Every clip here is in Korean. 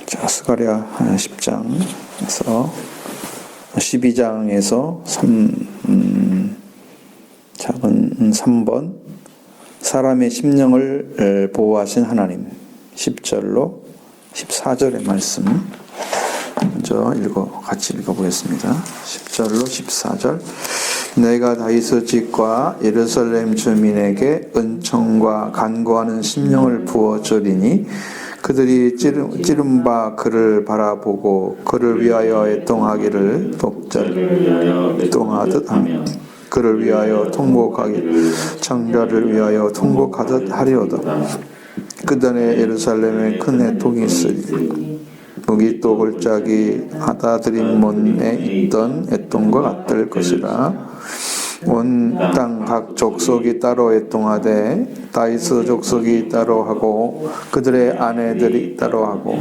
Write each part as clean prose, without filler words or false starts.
자, 스가랴 10장에서 12장에서 작은 3번 사람의 심령을 보호하신 하나님 10절로 14절의 말씀 먼저 같이 읽어보겠습니다. 10절로 14절. 내가 다윗의 집과 예루살렘 주민에게 은총과 간구하는 심령을 부어주리니 그들이 찌른 바 그를 바라보고 그를 위하여 애통하기를 독자를 애통하듯 하며 그를 위하여 통곡하기를 창자를 위하여 통곡하듯 하리로다. 그날에 예루살렘에 큰 애통이 있으리. 무기또 골짜기 하다드림몬에 있던 애통과 같을 것이라. 온 땅 각 족속이 따로 애통하되 다윗의 족속이 따로 하고 그들의 아내들이 따로 하고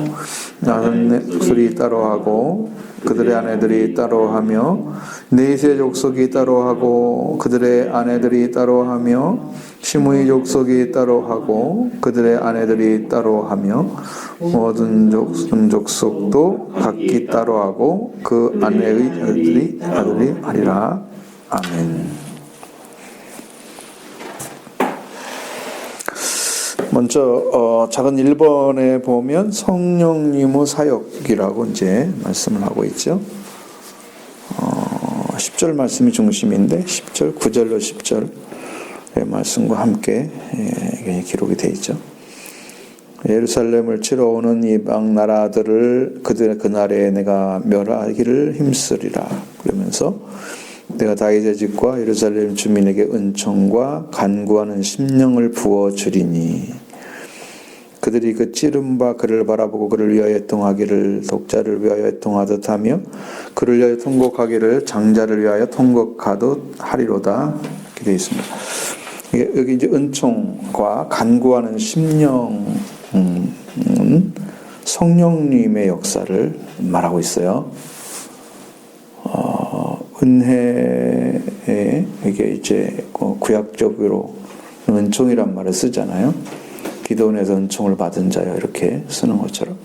나는 족속이 따로 하고 그들의 아내들이 따로 하며 네세 족속이 따로 하고 그들의 아내들이 따로 하며 시므이 족속이 따로 하고 그들의 아내들이 따로 하며 모든 족속도 각기 따로 하고 그 아내의 아들이 하리라. 아멘. 먼저 작은 1번에 보면 성령님의 사역이라고 이제 말씀을 하고 있죠. 10절 말씀이 중심인데 10절, 9절로 10절의 말씀과 함께 기록이 되어 있죠. 예루살렘을 치러 오는 이방 나라들을 그날에 내가 멸하기를 힘쓰리라. 그러면서 내가 다윗의 집과 예루살렘 주민에게 은총과 간구하는 심령을 부어주리니 그들이 그 찌른 바 그를 바라보고 그를 위하여 애통하기를 독자를 위하여 애통하듯 하며 그를 위하여 통곡하기를 장자를 위하여 통곡하듯 하리로다. 이렇게 되어 있습니다. 여기 이제 은총과 간구하는 심령은 성령님의 역사를 말하고 있어요. 은혜에 이게 이제 구약적으로 은총이란 말을 쓰잖아요. 기도원에서 은총을 받은 자여 이렇게 쓰는 것처럼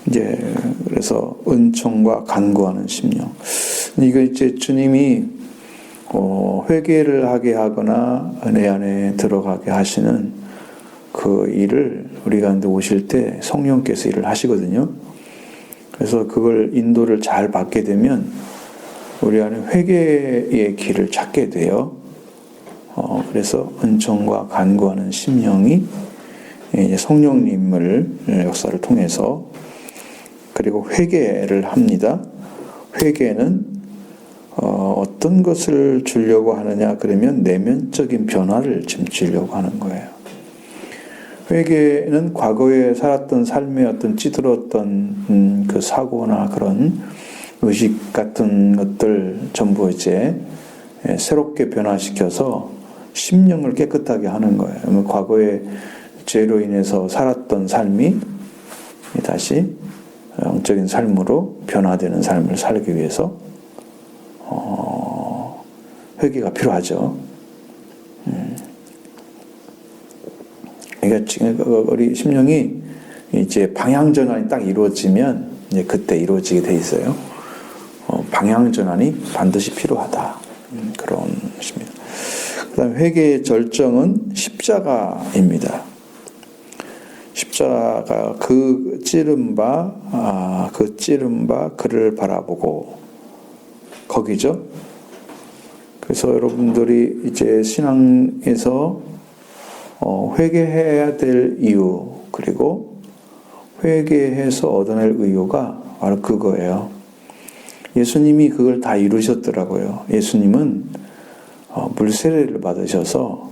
이제 그래서 은총과 간구하는 심령. 이거 이제 주님이 회개를 하게 하거나 은혜 안에 들어가게 하시는 그 일을 우리 가운데 오실 때 성령께서 일을 하시거든요. 그래서 그걸 인도를 잘 받게 되면 우리 안에 회개의 길을 찾게 돼요. 그래서 은총과 간구하는 심령이 이제 성령님을 역사를 통해서 그리고 회개를 합니다. 회개는 어떤 것을 주려고 하느냐 그러면 내면적인 변화를 지금 주려고 하는 거예요. 회개는 과거에 살았던 삶의 어떤 찌들었던 그 사고나 그런 의식 같은 것들 전부 이제 새롭게 변화시켜서 심령을 깨끗하게 하는 거예요. 과거에 죄로 인해서 살았던 삶이 다시 영적인 삶으로 변화되는 삶을 살기 위해서 회개가 필요하죠. 그러니까 우리 심령이 이제 방향 전환이 딱 이루어지면 이제 그때 이루어지게 돼 있어요. 방향 전환이 반드시 필요하다. 그런 것입니다. 그다음 회개의 절정은 십자가입니다. 십자가 그 찌른 바 그를 바라보고 거기죠. 그래서 여러분들이 이제 신앙에서 회개해야 될 이유 그리고 회개해서 얻어낼 의유가 바로 그거예요. 예수님이 그걸 다 이루셨더라고요. 예수님은 물세례를 받으셔서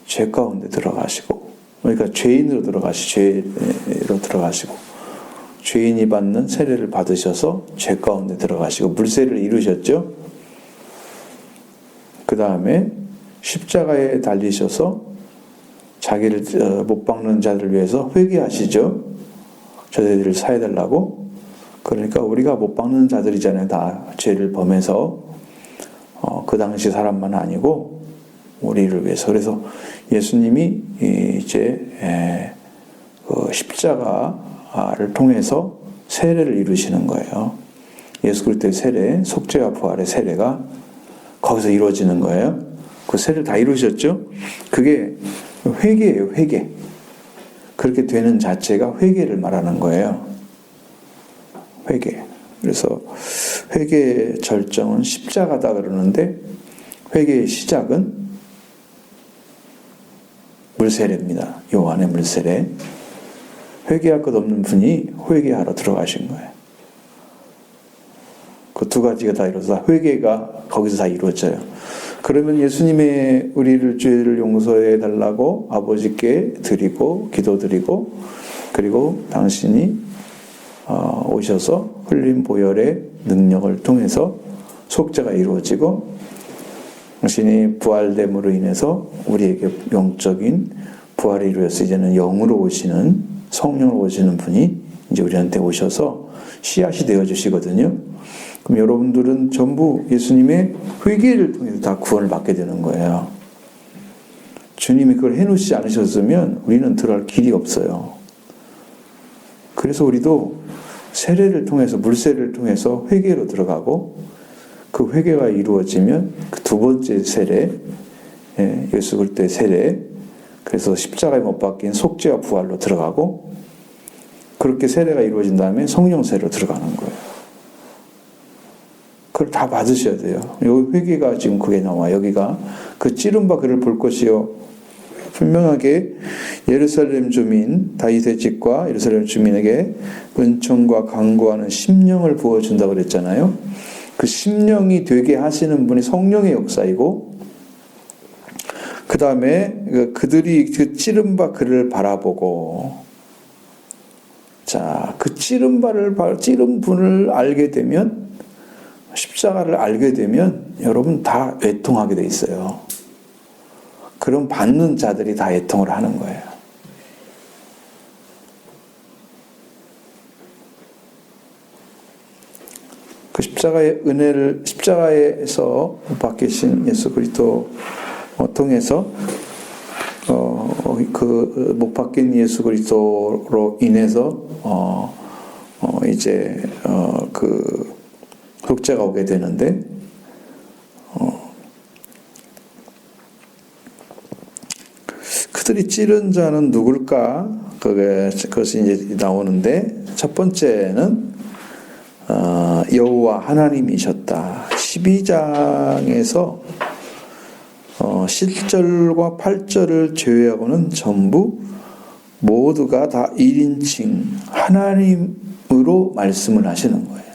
죄 가운데 들어가시고 그러니까 죄인으로 들어가시고 죄인이 받는 세례를 받으셔서 죄 가운데 들어가시고 물세례를 이루셨죠. 그 다음에 십자가에 달리셔서 자기를 못 박는 자들을 위해서 회개하시죠. 저들을 사해달라고. 그러니까 우리가 못 박는 자들이잖아요. 다 죄를 범해서 그 당시 사람만 아니고 우리를 위해서. 그래서 예수님이 이제 십자가 십자가를 통해서 세례를 이루시는 거예요. 예수 그리스도의 세례, 속죄와 부활의 세례가 거기서 이루어지는 거예요. 그 세례를 다 이루셨죠? 그게 회개예요, 회개. 그렇게 되는 자체가 회개를 말하는 거예요. 회개. 그래서 회개의 절정은 십자가다 그러는데 회개의 시작은 물세례입니다. 요한의 물세례. 회개할 것 없는 분이 회개하러 들어가신 거예요. 그 두 가지가 다 이루어서 회개가 거기서 다 이루어져요. 그러면 예수님의 우리를 죄를 용서해 달라고 아버지께 드리고 기도드리고 그리고 당신이 오셔서 흘린 보혈의 능력을 통해서 속죄가 이루어지고 당신이 부활됨으로 인해서 우리에게 영적인 부활이 이루어서 이제는 영으로 오시는 성령으로 오시는 분이 이제 우리한테 오셔서 씨앗이 되어 주시거든요. 그럼 여러분들은 전부 예수님의 회개를 통해서 다 구원을 받게 되는 거예요. 주님이 그걸 해놓지 않으셨으면 우리는 들어갈 길이 없어요. 그래서 우리도 세례를 통해서 물세례를 통해서 회개로 들어가고 그 회개가 이루어지면 그 두 번째 세례, 예수 그리스도의 세례, 그래서 십자가에 못 박힌 속죄와 부활로 들어가고 그렇게 세례가 이루어진 다음에 성령 세례로 들어가는 거예요. 그걸 다 받으셔야 돼요. 여기 회개가 지금 그게 나와. 여기가 그 찌른 바 그를 볼 것이요. 분명하게 예루살렘 주민 다윗의 집과 예루살렘 주민에게 은총과 강구하는 심령을 부어준다고 그랬잖아요. 그 심령이 되게 하시는 분이 성령의 역사이고 그 다음에 그들이 그 찌른 바 그를 바라보고 자, 그 찌른 분을 알게 되면 십자가를 알게 되면 여러분 다 애통하게 돼 있어요. 그럼 받는 자들이 다 애통을 하는 거예요. 그 십자가의 은혜를 십자가에서 박히신 예수 그리스도 통해서 그 못 박힌 예수 그리스도로 인해서 이제 그 속죄가 오게 되는데 그들이 찌른 자는 누굴까? 그것이 이제 나오는데 첫 번째는 여호와 하나님이셨다. 12장에서 7절과 8절을 제외하고는 전부 모두가 다 1인칭 하나님으로 말씀을 하시는 거예요.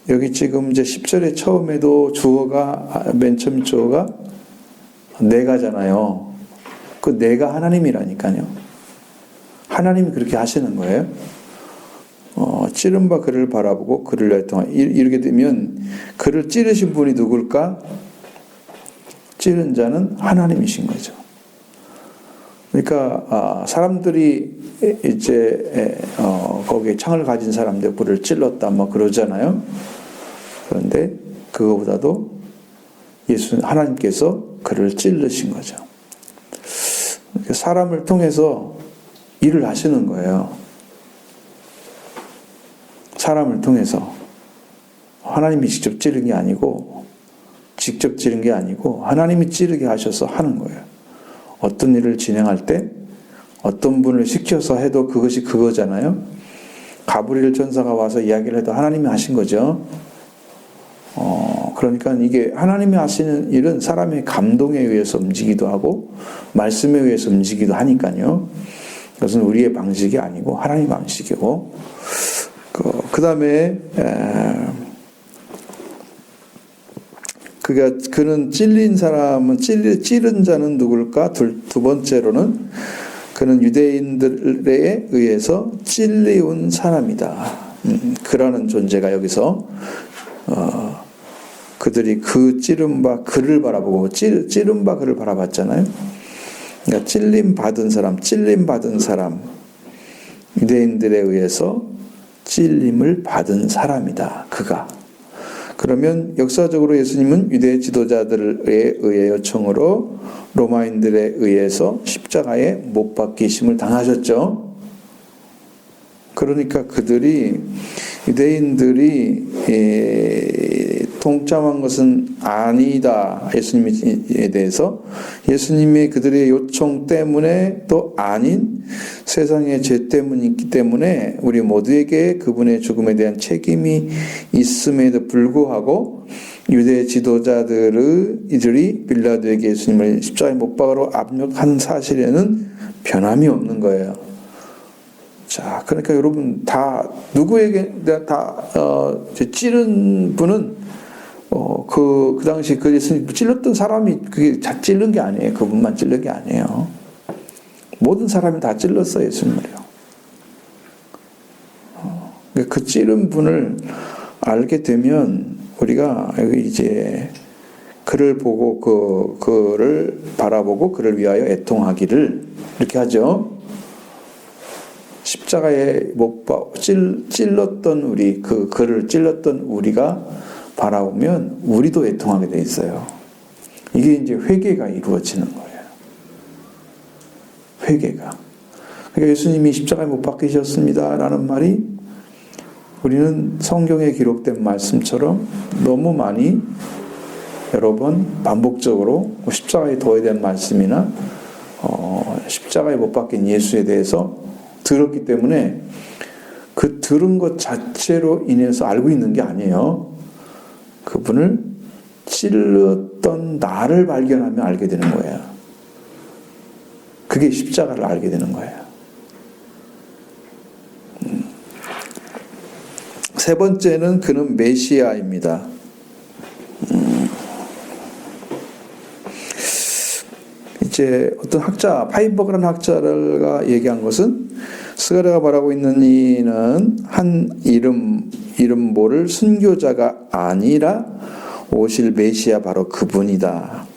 여기 지금 이제 10절의 처음에도 주어가 맨 처음 주어가 내가잖아요. 그 내가 하나님이라니까요. 하나님이 그렇게 하시는 거예요. 찌른 바 그를 바라보고 그를 애통하 이렇게 되면 그를 찌르신 분이 누굴까? 찌른 자는 하나님이신 거죠. 그러니까 사람들이 이제 거기에 창을 가진 사람들 불을 찔렀다 뭐 그러잖아요. 그런데 그거보다도 하나님께서 그를 찔르신 거죠. 사람을 통해서 일을 하시는 거예요. 사람을 통해서 하나님이 직접 찌른 게 아니고 하나님이 찌르게 하셔서 하는 거예요. 어떤 일을 진행할 때 어떤 분을 시켜서 해도 그것이 그거잖아요. 가브리엘 전사가 와서 이야기를 해도 하나님이 하신 거죠. 그러니까 이게 하나님이 하시는 일은 사람의 감동에 의해서 움직이기도 하고 말씀에 의해서 움직이기도 하니까요. 그것은 우리의 방식이 아니고 하나님 방식이고 그 다음에 그는 찔린 사람은 찌른 자는 누굴까? 두 번째로는 그는 유대인들에 의해서 찔리운 사람이다. 그라는 존재가 여기서 그들이 그 찌른 바 그를 바라보고 찌른 바 그를 바라봤잖아요. 그러니까 찔림 받은 사람, 유대인들에 의해서 찔림을 받은 사람이다. 그가 그러면 역사적으로 예수님은 유대 지도자들에 의해 요청으로 로마인들에 의해서 십자가에 못 박히심을 당하셨죠. 그러니까 그들이 유대인들이 동참한 것은 아니다. 예수님에 대해서 예수님의 그들의 요청 때문에 또 아닌 세상의 죄 때문이 있기 때문에 우리 모두에게 그분의 죽음에 대한 책임이 있음에도 불구하고 유대 지도자들이 빌라도에게 예수님을 십자가에 못 박으러 압력한 사실에는 변함이 없는 거예요. 자, 그러니까 여러분 다 누구에게 찌른 분은 그 당시 그 예수님 찔렀던 사람이 그게 다 찔른 게 아니에요. 그분만 찔른 게 아니에요. 모든 사람이 다 찔렀어요, 예수님을요. 그 찌른 분을 알게 되면 우리가 이제 그를 보고 그를 바라보고 그를 위하여 애통하기를 이렇게 하죠. 십자가에 찔렀던 우리, 그를 찔렀던 우리가 바라보면 우리도 애통하게 돼 있어요. 이게 이제 회개가 이루어지는 거예요. 회개가. 그러니까 예수님이 십자가에 못 박히셨습니다 라는 말이 우리는 성경에 기록된 말씀처럼 너무 많이 여러 번 반복적으로 십자가에 둬야 될 말씀이나 십자가에 못 박힌 예수에 대해서 들었기 때문에 그 들은 것 자체로 인해서 알고 있는 게 아니에요. 그분을 찔렀던 나를 발견하며 알게 되는 거예요. 그게 십자가를 알게 되는 거예요. 세 번째는 그는 메시아입니다. 이제 어떤 학자, 파인버그라는 학자가 얘기한 것은 스가랴가 말하고 있는 이는 한 이름 모를 순교자가 아니라 오실 메시아 바로 그분이다.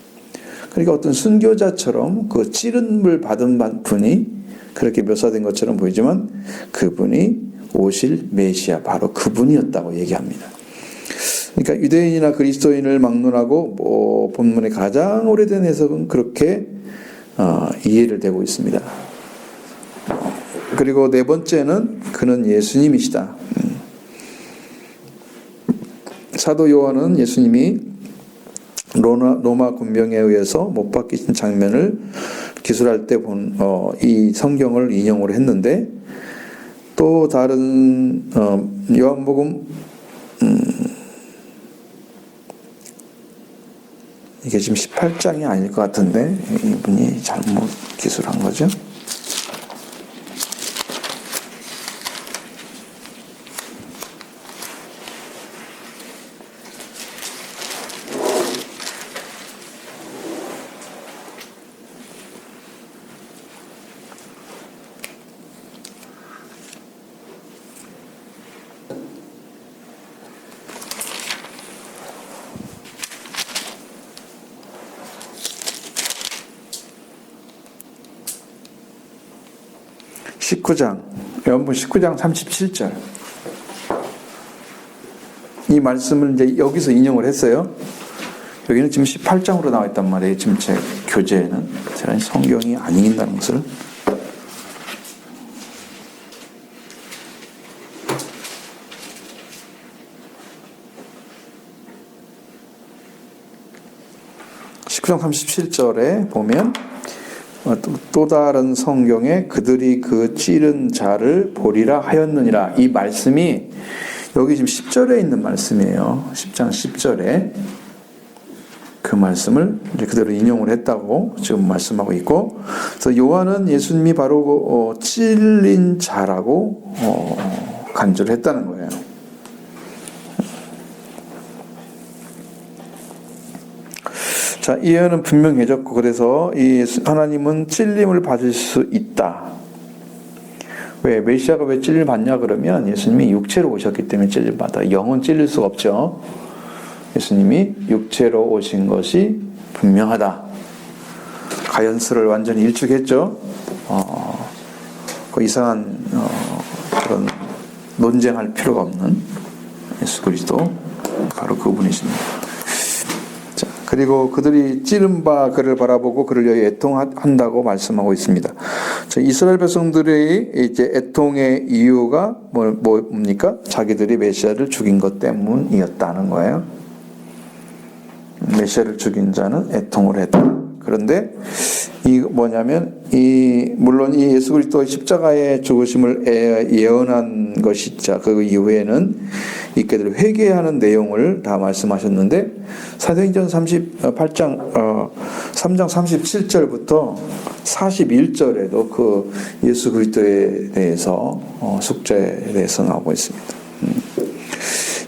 그러니까 어떤 순교자처럼 그 찌른물 받은 분이 그렇게 묘사된 것처럼 보이지만 그분이 오실 메시아 바로 그분이었다고 얘기합니다. 그러니까 유대인이나 그리스도인을 막론하고 본문의 가장 오래된 해석은 그렇게 이해를 되고 있습니다. 그리고 네 번째는 그는 예수님이시다. 사도 요한은 예수님이 로마 군병에 의해서 못 박히신 장면을 기술할 때 본 이 성경을 인용을 했는데 또 다른 요한복음 이게 지금 18장이 아닐 것 같은데 이분이 잘못 기술한 거죠. 요한복음 19장 37절. 이 말씀을 이제 여기서 인용을 했어요. 여기는 지금 18장으로 나와 있단 말이에요. 지금 제 교재에는. 제가 성경이 안 읽는다는 것을. (19장 37절에) 보면 또 다른 성경에 그들이 그 찌른 자를 보리라 하였느니라. 이 말씀이 여기 지금 10절에 있는 말씀이에요. 10장 10절에 그 말씀을 이제 그대로 인용을 했다고 지금 말씀하고 있고, 그래서 요한은 예수님이 바로 찔린 자라고 간주를 했다는 거예요. 자, 이 예언은 분명해졌고, 그래서 이 하나님은 찔림을 받을 수 있다. 왜? 메시아가 왜 찔림 받냐 그러면 예수님이 육체로 오셨기 때문에 찔림 받아. 영은 찔릴 수가 없죠. 예수님이 육체로 오신 것이 분명하다. 가연스를 완전히 일축했죠. 그 이상한 그런 논쟁할 필요가 없는 예수 그리스도. 바로 그분이십니다. 자, 그리고 그들이 찌른 바 그를 바라보고 그를 위하여 애통한다고 말씀하고 있습니다. 자, 이스라엘 백성들의 이제 애통의 이유가 뭡니까? 자기들이 메시아를 죽인 것 때문이었다는 거예요. 메시아를 죽인 자는 애통을 했다. 그런데 이 뭐냐면 물론 이 예수 그리스도의 십자가의 죽으심을 예언한 것이자 그 이후에는 이께들 회개하는 내용을 다 말씀하셨는데 사도행전 38장 3장 37절부터 41절에도 그 예수 그리스도에 대해서 숙제에 대해서 나오고 있습니다.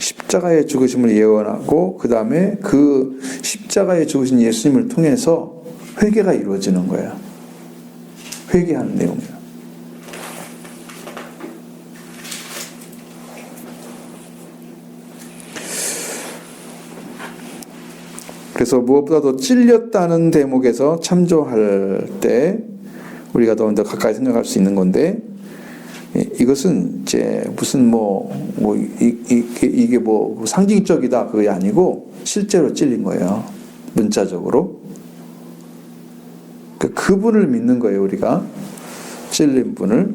십자가의 죽으심을 예언하고 그 다음에 그 십자가에 죽으신 예수님을 통해서 회개가 이루어지는 거예요. 회개하는 내용이에요. 그래서 무엇보다도 찔렸다는 대목에서 참조할 때 우리가 더 가까이 생각할 수 있는 건데 이것은 이제 무슨 이게 상징적이다 그게 아니고 실제로 찔린 거예요. 문자적으로. 그분을 믿는 거예요, 우리가. 찔린 분을.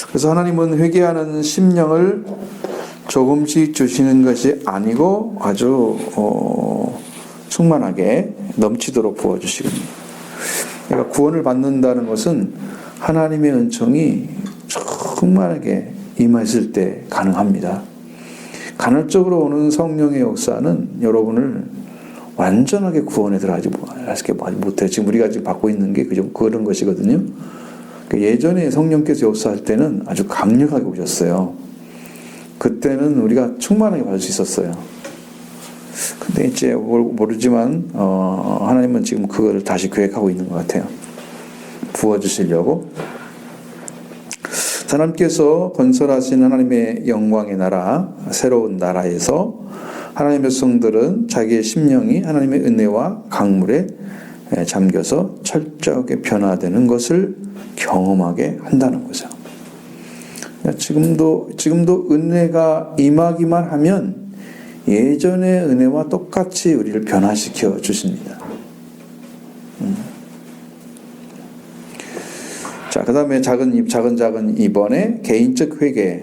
그래서 하나님은 회개하는 심령을 조금씩 주시는 것이 아니고 아주 충만하게 넘치도록 부어주시거든요. 그러니까 구원을 받는다는 것은 하나님의 은총이 충만하게 임했을 때 가능합니다. 간헐적으로 오는 성령의 역사는 여러분을 완전하게 구원에 들어가지 못해요. 지금 우리가 지금 받고 있는 게 그런 것이거든요. 예전에 성령께서 역사할 때는 아주 강력하게 오셨어요. 그때는 우리가 충만하게 받을 수 있었어요. 근데 이제 모르지만 하나님은 지금 그걸 다시 계획하고 있는 것 같아요. 부어주시려고. 하나님께서 건설하신 하나님의 영광의 나라, 새로운 나라에서 하나님의 백성들은 자기의 심령이 하나님의 은혜와 강물에 잠겨서 철저하게 변화되는 것을 경험하게 한다는 거죠. 지금도 은혜가 임하기만 하면 예전의 은혜와 똑같이 우리를 변화시켜 주십니다. 자, 그 다음에 작은 2번에 개인적 회개.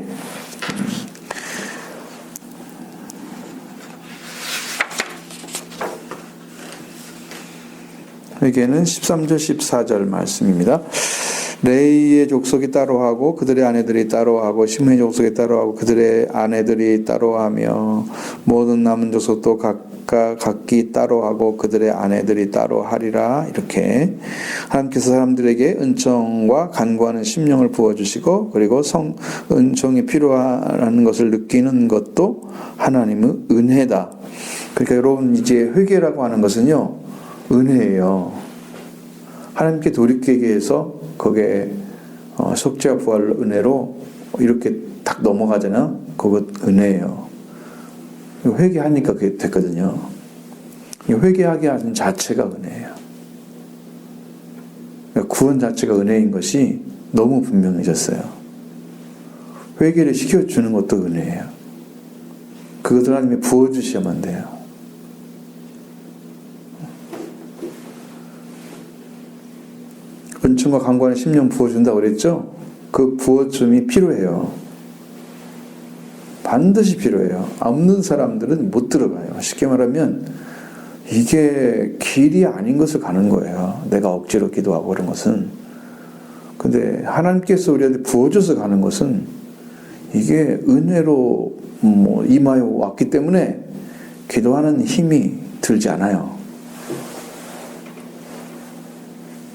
회개는 13절 14절 말씀입니다. 레이의 족속이 따로 하고 그들의 아내들이 따로 하고 시므의 족속이 따로 하고 그들의 아내들이 따로 하며 모든 남은 족속도 각기 따로 하고 그들의 아내들이 따로 하리라. 이렇게 하나님께서 사람들에게 은총과 간구하는 심령을 부어주시고 그리고 은총이 필요하다는 것을 느끼는 것도 하나님의 은혜다. 그러니까 여러분 이제 회개라고 하는 것은요 은혜예요. 하나님께 돌이키게 해서 거기에 속죄와 부활 은혜로 이렇게 딱 넘어가잖아. 그것 은혜예요. 회개하니까 그게 됐거든요. 회개하게 하는 자체가 은혜예요. 구원 자체가 은혜인 것이 너무 분명해졌어요. 회개를 시켜주는 것도 은혜예요. 그것을 하나님이 부어주셔야만 돼요. 은총과 간구하는 심령 부어준다고 그랬죠? 그 부어줌이 필요해요. 반드시 필요해요. 없는 사람들은 못 들어가요. 쉽게 말하면 이게 길이 아닌 것을 가는 거예요. 내가 억지로 기도하고 그런 것은. 근데 하나님께서 우리한테 부어줘서 가는 것은 이게 은혜로 임하여 왔기 때문에 기도하는 힘이 들지 않아요.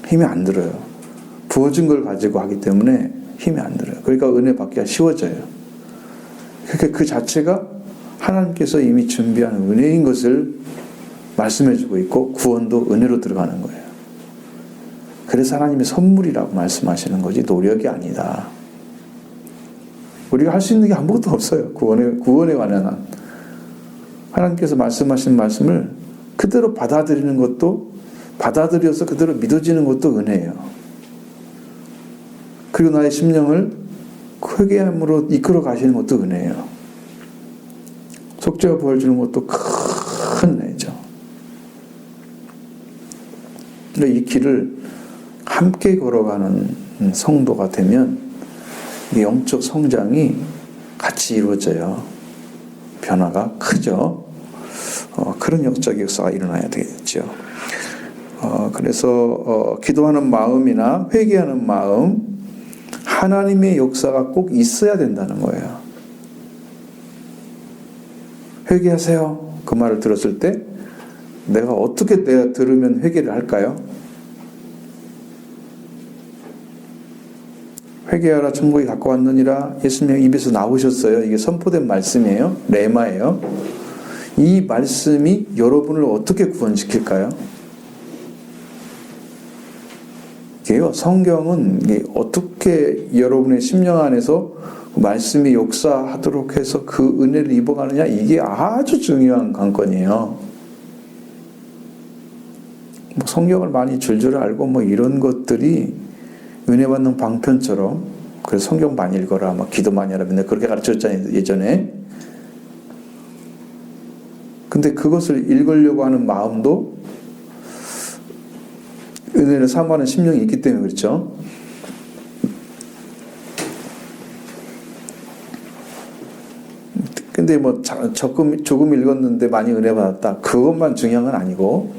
힘이 안 들어요. 부어진 걸 가지고 하기 때문에 힘이 안 들어요. 그러니까 은혜 받기가 쉬워져요. 그러니까 그 자체가 하나님께서 이미 준비한 은혜인 것을 말씀해주고 있고 구원도 은혜로 들어가는 거예요. 그래서 하나님의 선물이라고 말씀하시는 거지 노력이 아니다. 우리가 할 수 있는 게 아무것도 없어요. 구원에 관한 한. 하나님께서 말씀하신 말씀을 그대로 받아들이는 것도 받아들여서 그대로 믿어지는 것도 은혜예요. 그리고 나의 심령을 회개함으로 이끌어 가시는 것도 은혜예요. 속죄와 부활 주는 것도 큰 은혜죠. 이 길을 함께 걸어가는 성도가 되면 영적 성장이 같이 이루어져요. 변화가 크죠. 그런 영적 역사가 일어나야 되겠죠. 그래서 기도하는 마음이나 회개하는 마음, 하나님의 역사가 꼭 있어야 된다는 거예요. 회개하세요. 그 말을 들었을 때 내가 어떻게 들으면 회개를 할까요? 회개하라 천국이 가까웠느니라 예수님의 입에서 나오셨어요. 이게 선포된 말씀이에요. 레마예요. 이 말씀이 여러분을 어떻게 구원시킬까요? 이게요, 성경은 어떻게 여러분의 심령 안에서 말씀이 역사하도록 해서 그 은혜를 입어가느냐, 이게 아주 중요한 관건이에요. 성경을 많이 줄줄 알고 이런 것들이 은혜 받는 방편처럼, 그래서 성경 많이 읽어라, 기도 많이 하라, 맨날 그렇게 가르쳤잖아요, 예전에. 근데 그것을 읽으려고 하는 마음도 은혜를 사모하는 심령이 있기 때문에 그렇죠. 근데 조금 읽었는데 많이 은혜 받았다, 그것만 중요한 건 아니고,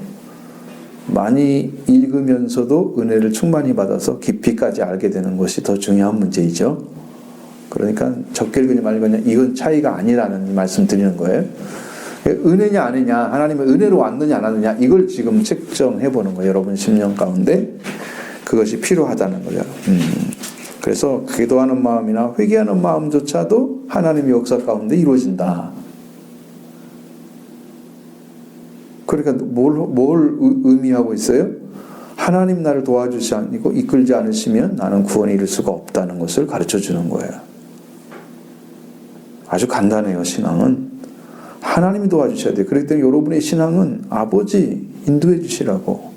많이 읽으면서도 은혜를 충만히 받아서 깊이까지 알게 되는 것이 더 중요한 문제이죠. 그러니까 적게 읽으냐 많이 읽으냐 이건 차이가 아니라는 말씀 드리는 거예요. 은혜냐 아니냐, 하나님의 은혜로 왔느냐 안 왔느냐, 이걸 지금 측정해 보는 거예요. 여러분 심령 가운데 그것이 필요하다는 거죠. 그래서 기도하는 마음이나 회개하는 마음조차도 하나님의 역사 가운데 이루어진다. 그러니까 뭘 의미하고 있어요? 하나님 나를 도와주지 않고 이끌지 않으시면 나는 구원에 이를 수가 없다는 것을 가르쳐 주는 거예요. 아주 간단해요. 신앙은 하나님이 도와주셔야 돼요. 그렇기 때문에 여러분의 신앙은 아버지 인도해 주시라고,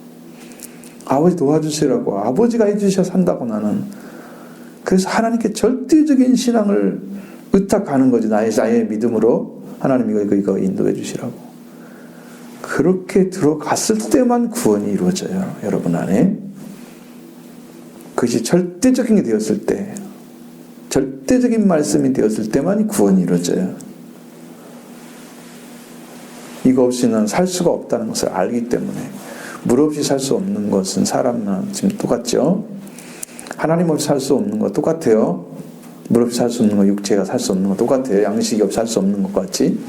아버지 도와주시라고, 아버지가 해주셔야 산다고. 나는 그래서 하나님께 절대적인 신앙을 의탁하는 거지. 나의 믿음으로 하나님 이거 인도해 주시라고. 그렇게 들어갔을 때만 구원이 이루어져요. 여러분 안에. 그것이 절대적인 게 되었을 때, 절대적인 말씀이 되었을 때만 구원이 이루어져요. 이거 없이는 살 수가 없다는 것을 알기 때문에. 물 없이 살 수 없는 것은 사람이나 지금 똑같죠. 하나님 없이 살 수 없는 거 똑같아요. 물 없이 살 수 없는 거, 육체가 살 수 없는 거 똑같아요. 양식이 없이 살 수 없는 것 같이.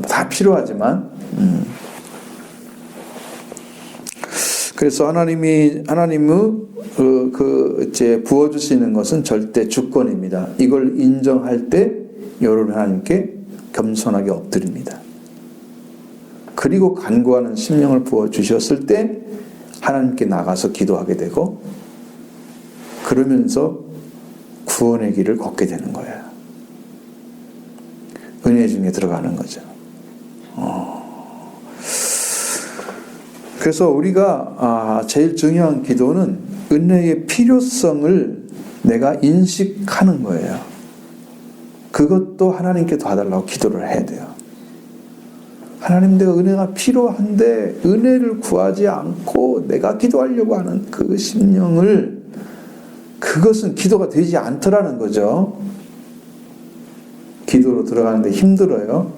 다 필요하지만, 그래서 하나님의 이제 부어주시는 것은 절대 주권입니다. 이걸 인정할 때 여러분 하나님께 겸손하게 엎드립니다. 그리고 간구하는 심령을 부어주셨을 때 하나님께 나가서 기도하게 되고, 그러면서 구원의 길을 걷게 되는 거예요. 은혜 중에 들어가는 거죠. 그래서 우리가 제일 중요한 기도는 은혜의 필요성을 내가 인식하는 거예요. 그것도 하나님께 도와달라고 기도를 해야 돼요. 하나님, 내가 은혜가 필요한데 은혜를 구하지 않고 내가 기도하려고 하는 그 심령을, 그것은 기도가 되지 않더라는 거죠. 기도로 들어가는데 힘들어요.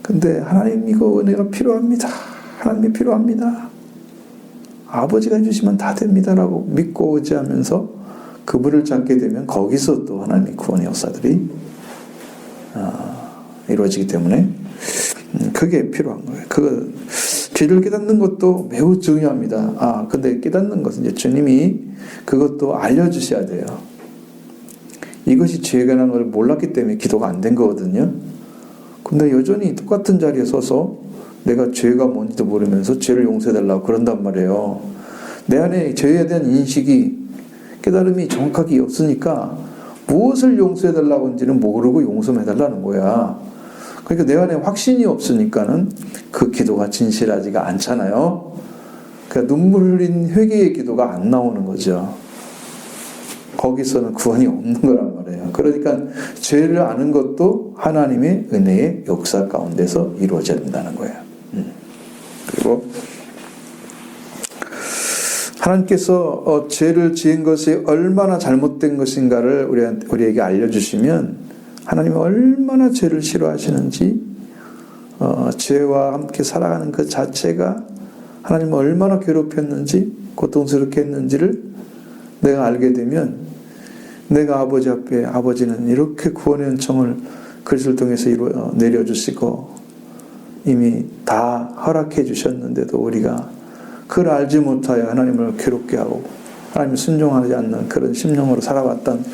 근데 하나님, 이거 은혜가 필요합니다. 하나님이 필요합니다. 아버지가 해주시면 다 됩니다라고 믿고 의지하면서 그분을 찾게 되면 거기서 또 하나님의 구원의 역사들이 이루어지기 때문에 그게 필요한 거예요. 죄를 깨닫는 것도 매우 중요합니다. 근데 깨닫는 것은 이제 주님이 그것도 알려주셔야 돼요. 이것이 죄라는 걸 몰랐기 때문에 기도가 안 된 거거든요. 근데 여전히 똑같은 자리에 서서 내가 죄가 뭔지도 모르면서 죄를 용서해달라고 그런단 말이에요. 내 안에 죄에 대한 인식이, 깨달음이 정확하게 없으니까 무엇을 용서해달라고 하는지는 모르고 용서만 해달라는 거야. 그러니까 내 안에 확신이 없으니까는 그 기도가 진실하지가 않잖아요. 그러니까 눈물 흘린 회개의 기도가 안 나오는 거죠. 거기서는 구원이 없는 거란 말이에요. 거예요. 그러니까 죄를 아는 것도 하나님의 은혜의 역사 가운데서 이루어져야 된다는 거예요. 그리고 하나님께서 죄를 지은 것이 얼마나 잘못된 것인가를 우리에게 알려주시면 하나님이 얼마나 죄를 싫어하시는지, 죄와 함께 살아가는 그 자체가 하나님을 얼마나 괴롭혔는지, 고통스럽게 했는지를 내가 알게 되면 내가 아버지 앞에, 아버지는 이렇게 구원의 은총을 그리스도를 통해서 내려주시고 이미 다 허락해 주셨는데도 우리가 그걸 알지 못하여 하나님을 괴롭게 하고 하나님을 순종하지 않는 그런 심령으로 살아왔던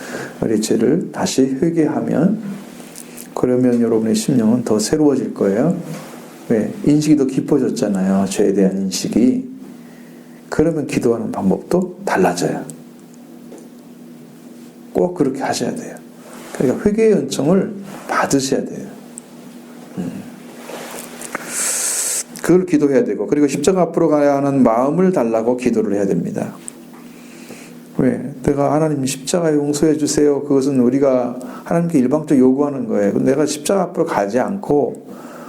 우리 죄를 다시 회개하면, 그러면 여러분의 심령은 더 새로워질 거예요. 왜? 인식이 더 깊어졌잖아요. 죄에 대한 인식이. 그러면 기도하는 방법도 달라져요. 꼭 그렇게 하셔야 돼요. 그러니까 회개의 은총을 받으셔야 돼요. 그걸 기도해야 되고, 그리고 십자가 앞으로 가야 하는 마음을 달라고 기도를 해야 됩니다. 왜? 내가 하나님 십자가 용서해 주세요. 그것은 우리가 하나님께 일방적으로 요구하는 거예요. 내가 십자가 앞으로 가지 않고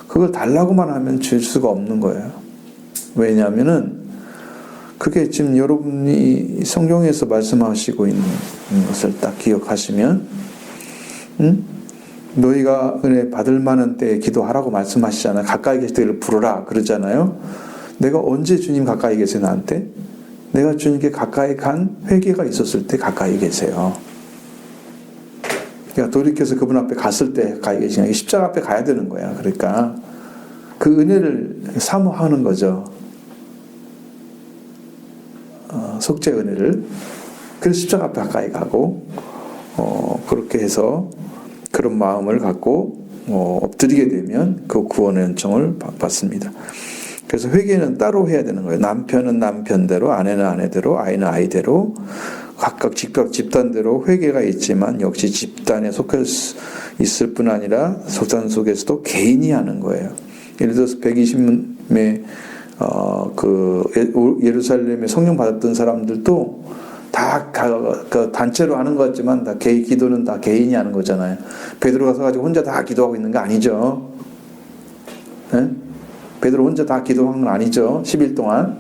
그걸 달라고만 하면 줄 수가 없는 거예요. 왜냐하면은 그게 지금 여러분이 성경에서 말씀하시고 있는 것을 딱 기억하시면, 너희가 은혜 받을 만한 때에 기도하라고 말씀하시잖아요. 가까이 계실 때를 부르라 그러잖아요. 내가 언제 주님 가까이 계세요, 나한테? 내가 주님께 가까이 간 회개가 있었을 때 가까이 계세요. 그러니까 돌이켜서 그분 앞에 갔을 때 가까이 계시냐. 십자가 앞에 가야 되는 거야. 그러니까 그 은혜를 사모하는 거죠. 속죄 은혜를. 그래서 십자가 앞에 가까이 가고, 그렇게 해서 그런 마음을 갖고 엎드리게 되면 그 구원의 은총을 받습니다. 그래서 회개는 따로 해야 되는 거예요. 남편은 남편대로, 아내는 아내대로, 아이는 아이대로, 각각 집단대로 회개가 있지만 역시 집단에 속해 있을 뿐 아니라 집단 속에서도 개인이 하는 거예요. 예를 들어서 120명의 예루살렘에 성령 받았던 사람들도 다 단체로 하는 것 같지만 다 기도는 다 개인이 하는 거잖아요. 베드로가 서가지고 혼자 다 기도하고 있는 거 아니죠. 네? 베드로 혼자 다 기도한 건 아니죠. 10일 동안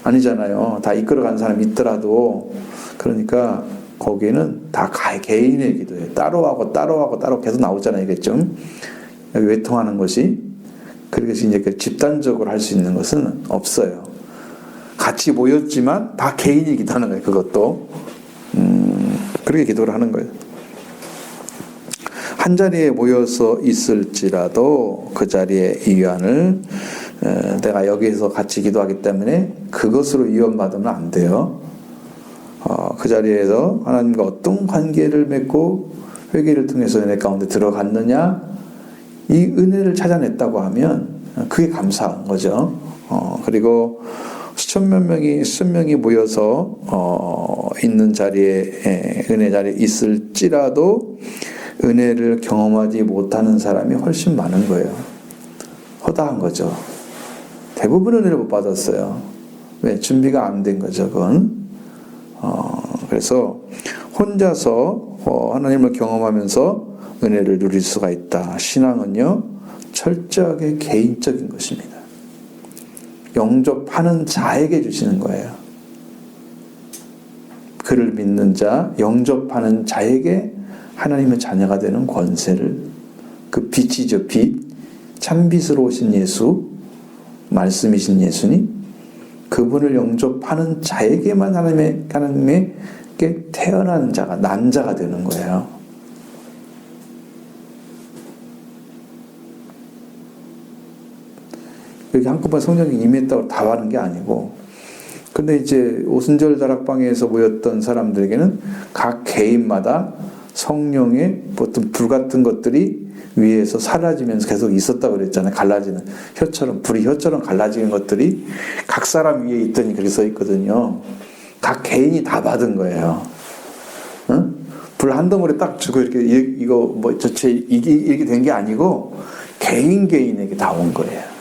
아니잖아요. 다 이끌어간 사람이 있더라도. 그러니까 거기에는 다 개인의 기도예요. 따로 계속 나오잖아요. 이게 좀 외통하는 것이. 그래서 이제 집단적으로 할 수 있는 것은 없어요. 같이 모였지만 다 개인이 기도하는 거예요. 그것도 그렇게 기도를 하는 거예요. 한 자리에 모여서 있을지라도 그 자리의 위안을 내가 여기에서 같이 기도하기 때문에 그것으로 위안받으면 안 돼요. 그 자리에서 하나님과 어떤 관계를 맺고 회개를 통해서 은혜 가운데 들어갔느냐, 이 은혜를 찾아냈다고 하면 그게 감사한 거죠. 그리고 수천 명이 모여서 있는 자리에, 은혜 자리에 있을지라도 은혜를 경험하지 못하는 사람이 훨씬 많은 거예요. 허다한 거죠. 대부분 은혜를 못 받았어요. 왜? 준비가 안 된 거죠, 그건. 그래서 혼자서 하나님을 경험하면서 은혜를 누릴 수가 있다. 신앙은요, 철저하게 개인적인 것입니다. 영접하는 자에게 주시는 거예요. 그를 믿는 자, 영접하는 자에게 하나님의 자녀가 되는 권세를, 그 빛이죠, 빛. 참빛으로 오신 예수, 말씀이신 예수님, 그분을 영접하는 자에게만 하나님께 태어난 자가, 난 자가 되는 거예요. 여기 한꺼번에 성령이 임했다고 다 하는 게 아니고, 근데 이제 오순절 다락방에서 모였던 사람들에게는 각 개인마다 성령의 어떤 불 같은 것들이 위에서 사라지면서 계속 있었다고 그랬잖아요. 갈라지는 혀처럼, 불이 혀처럼 갈라지는 것들이 각 사람 위에 있더니 그렇게 써 있거든요. 각 개인이 다 받은 거예요. 응? 불 한 덩어리 딱 주고 이거 뭐 전체 이게 된 게 아니고 개인에게 다 온 거예요.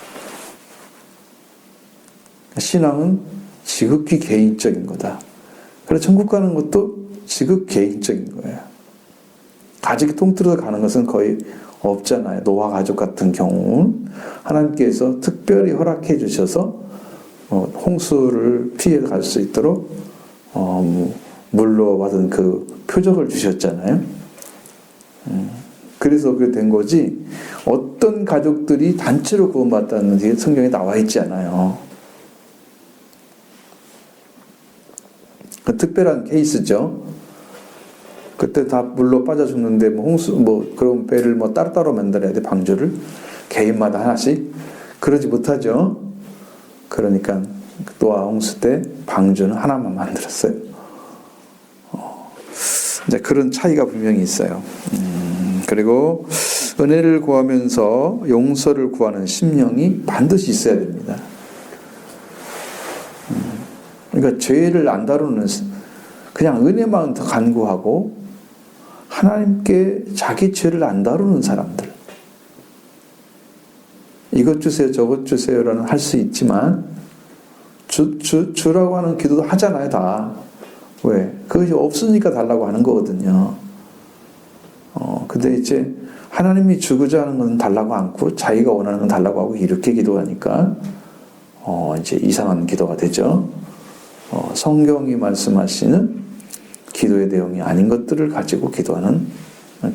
신앙은 지극히 개인적인 거다. 그래서 천국 가는 것도 지극히 개인적인 거예요. 가족이 통틀어서 가는 것은 거의 없잖아요. 노아 가족 같은 경우는 하나님께서 특별히 허락해 주셔서 홍수를 피해 갈 수 있도록 물로 받은 그 표적을 주셨잖아요. 그래서 그렇게 된 거지, 어떤 가족들이 단체로 구원받았다는 게 성경에 나와 있지 않아요. 그 특별한 케이스죠. 그때 다 물로 빠져 죽는데 홍수 그런 배를 따로따로 만들어야 돼, 방주를 개인마다 하나씩. 그러지 못하죠. 그러니까 노아 홍수 때 방주는 하나만 만들었어요. 이제 그런 차이가 분명히 있어요. 그리고 은혜를 구하면서 용서를 구하는 심령이 반드시 있어야 됩니다. 그러니까 죄를 안 다루는, 그냥 은혜만 더 간구하고 하나님께 자기 죄를 안 다루는 사람들, 이것 주세요 저것 주세요라는 할 수 있지만 주라고 하는 기도도 하잖아요. 다. 왜? 그것이 없으니까 달라고 하는 거거든요. 근데 이제 하나님이 주고자 하는 건 달라고 않고 자기가 원하는 건 달라고 하고 이렇게 기도하니까 이제 이상한 기도가 되죠. 성경이 말씀하시는 기도의 내용이 아닌 것들을 가지고 기도하는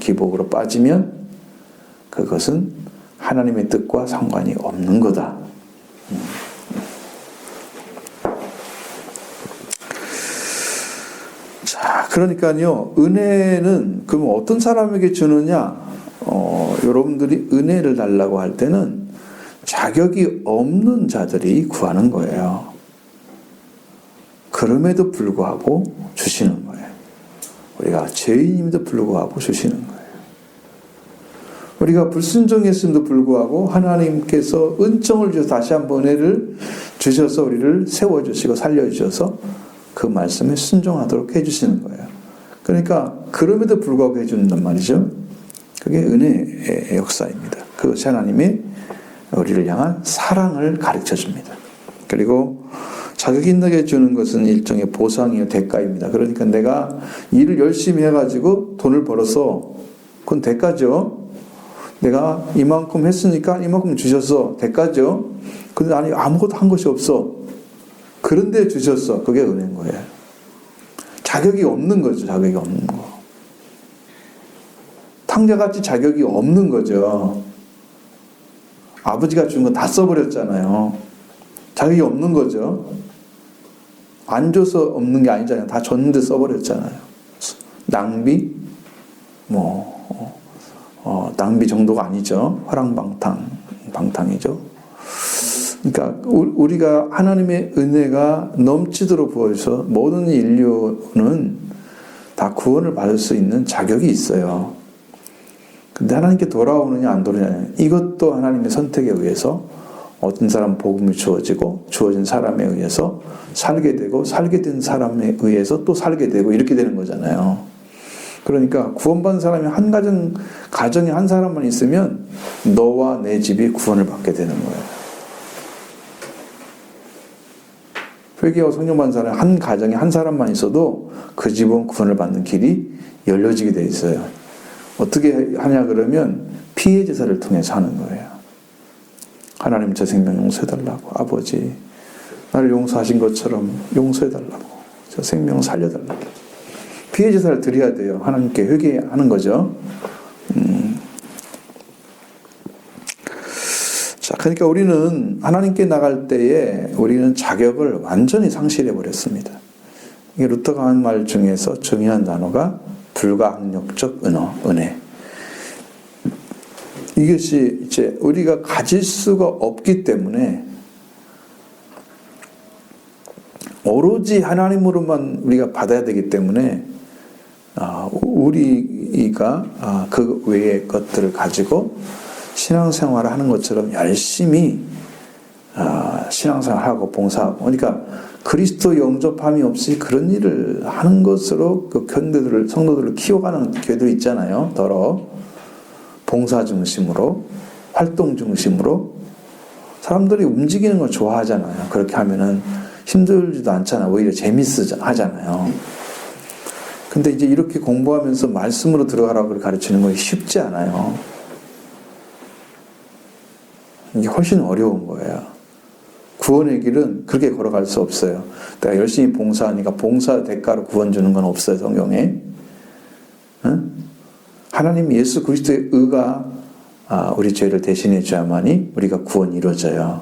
기복으로 빠지면 그것은 하나님의 뜻과 상관이 없는 거다. 자, 그러니까요, 은혜는 그럼 어떤 사람에게 주느냐? 여러분들이 은혜를 달라고 할 때는 자격이 없는 자들이 구하는 거예요. 그럼에도 불구하고 주시는 거예요. 우리가 죄인임에도 불구하고 주시는 거예요. 우리가 불순종했음에도 불구하고 하나님께서 은총을 주셔서 다시 한번 은혜를 주셔서 우리를 세워주시고 살려주셔서 그 말씀에 순종하도록 해주시는 거예요. 그러니까 그럼에도 불구하고 해준단 말이죠. 그게 은혜의 역사입니다. 그것이 하나님의 우리를 향한 사랑을 가르쳐줍니다. 그리고 자격 있게 주는 것은 일종의 보상이요, 대가입니다. 그러니까 내가 일을 열심히 해가지고 돈을 벌어서 그건 대가죠. 내가 이만큼 했으니까 이만큼 주셔서 대가죠. 근데 아니 아무것도 한 것이 없어. 그런데 주셨어. 그게 은혜인 거예요. 자격이 없는 거죠. 자격이 없는 거. 탕자같이 자격이 없는 거죠. 아버지가 준 거 다 써버렸잖아요. 자격이 없는 거죠. 안 줘서 없는 게 아니잖아요. 다 줬는데 써버렸잖아요. 낭비? 낭비 정도가 아니죠. 방탕이죠. 그러니까 우리가 하나님의 은혜가 넘치도록 부어져서 모든 인류는 다 구원을 받을 수 있는 자격이 있어요. 근데 하나님께 돌아오느냐 안 돌아오느냐, 이것도 하나님의 선택에 의해서 어떤 사람 복음이 주어지고 주어진 사람에 의해서 살게 되고 살게 된 사람에 의해서 또 살게 되고 이렇게 되는 거잖아요. 그러니까 구원받은 사람이 가정에 한 사람만 있으면 너와 내 집이 구원을 받게 되는 거예요. 회개하고 성령받은 사람 한 가정에 한 사람만 있어도 그 집은 구원을 받는 길이 열려지게 돼 있어요. 어떻게 하냐 그러면 피해 제사를 통해서 하는 거예요. 하나님 저 생명 용서해달라고, 아버지 나를 용서하신 것처럼 용서해달라고, 저 생명 살려달라고 피해 제사를 드려야 돼요. 하나님께 회개하는 거죠. 자, 그러니까 우리는 하나님께 나갈 때에 우리는 자격을 완전히 상실해 버렸습니다. 이게 루터가 한 말 중에서 중요한 단어가 불가항력적 은혜. 이것이 이제 우리가 가질 수가 없기 때문에 오로지 하나님으로만 우리가 받아야 되기 때문에 우리가 그 외의 것들을 가지고 신앙생활을 하는 것처럼 열심히 신앙생활하고 봉사하고, 그러니까 그리스도 영접함이 없이 그런 일을 하는 것으로 그 성도들을 키워가는 교회들 있잖아요. 더러 봉사 중심으로, 활동 중심으로 사람들이 움직이는 걸 좋아하잖아요. 그렇게 하면은 힘들지도 않잖아요. 오히려 재밌어 하잖아요. 근데 이제 이렇게 공부하면서 말씀으로 들어가라고 가르치는 건 쉽지 않아요. 이게 훨씬 어려운 거예요. 구원의 길은 그렇게 걸어갈 수 없어요. 내가 열심히 봉사하니까 봉사 대가로 구원 주는 건 없어요, 성경에. 응? 하나님 예수 그리스도의 의가 우리 죄를 대신해 줘야만이 우리가 구원이 이루어져요.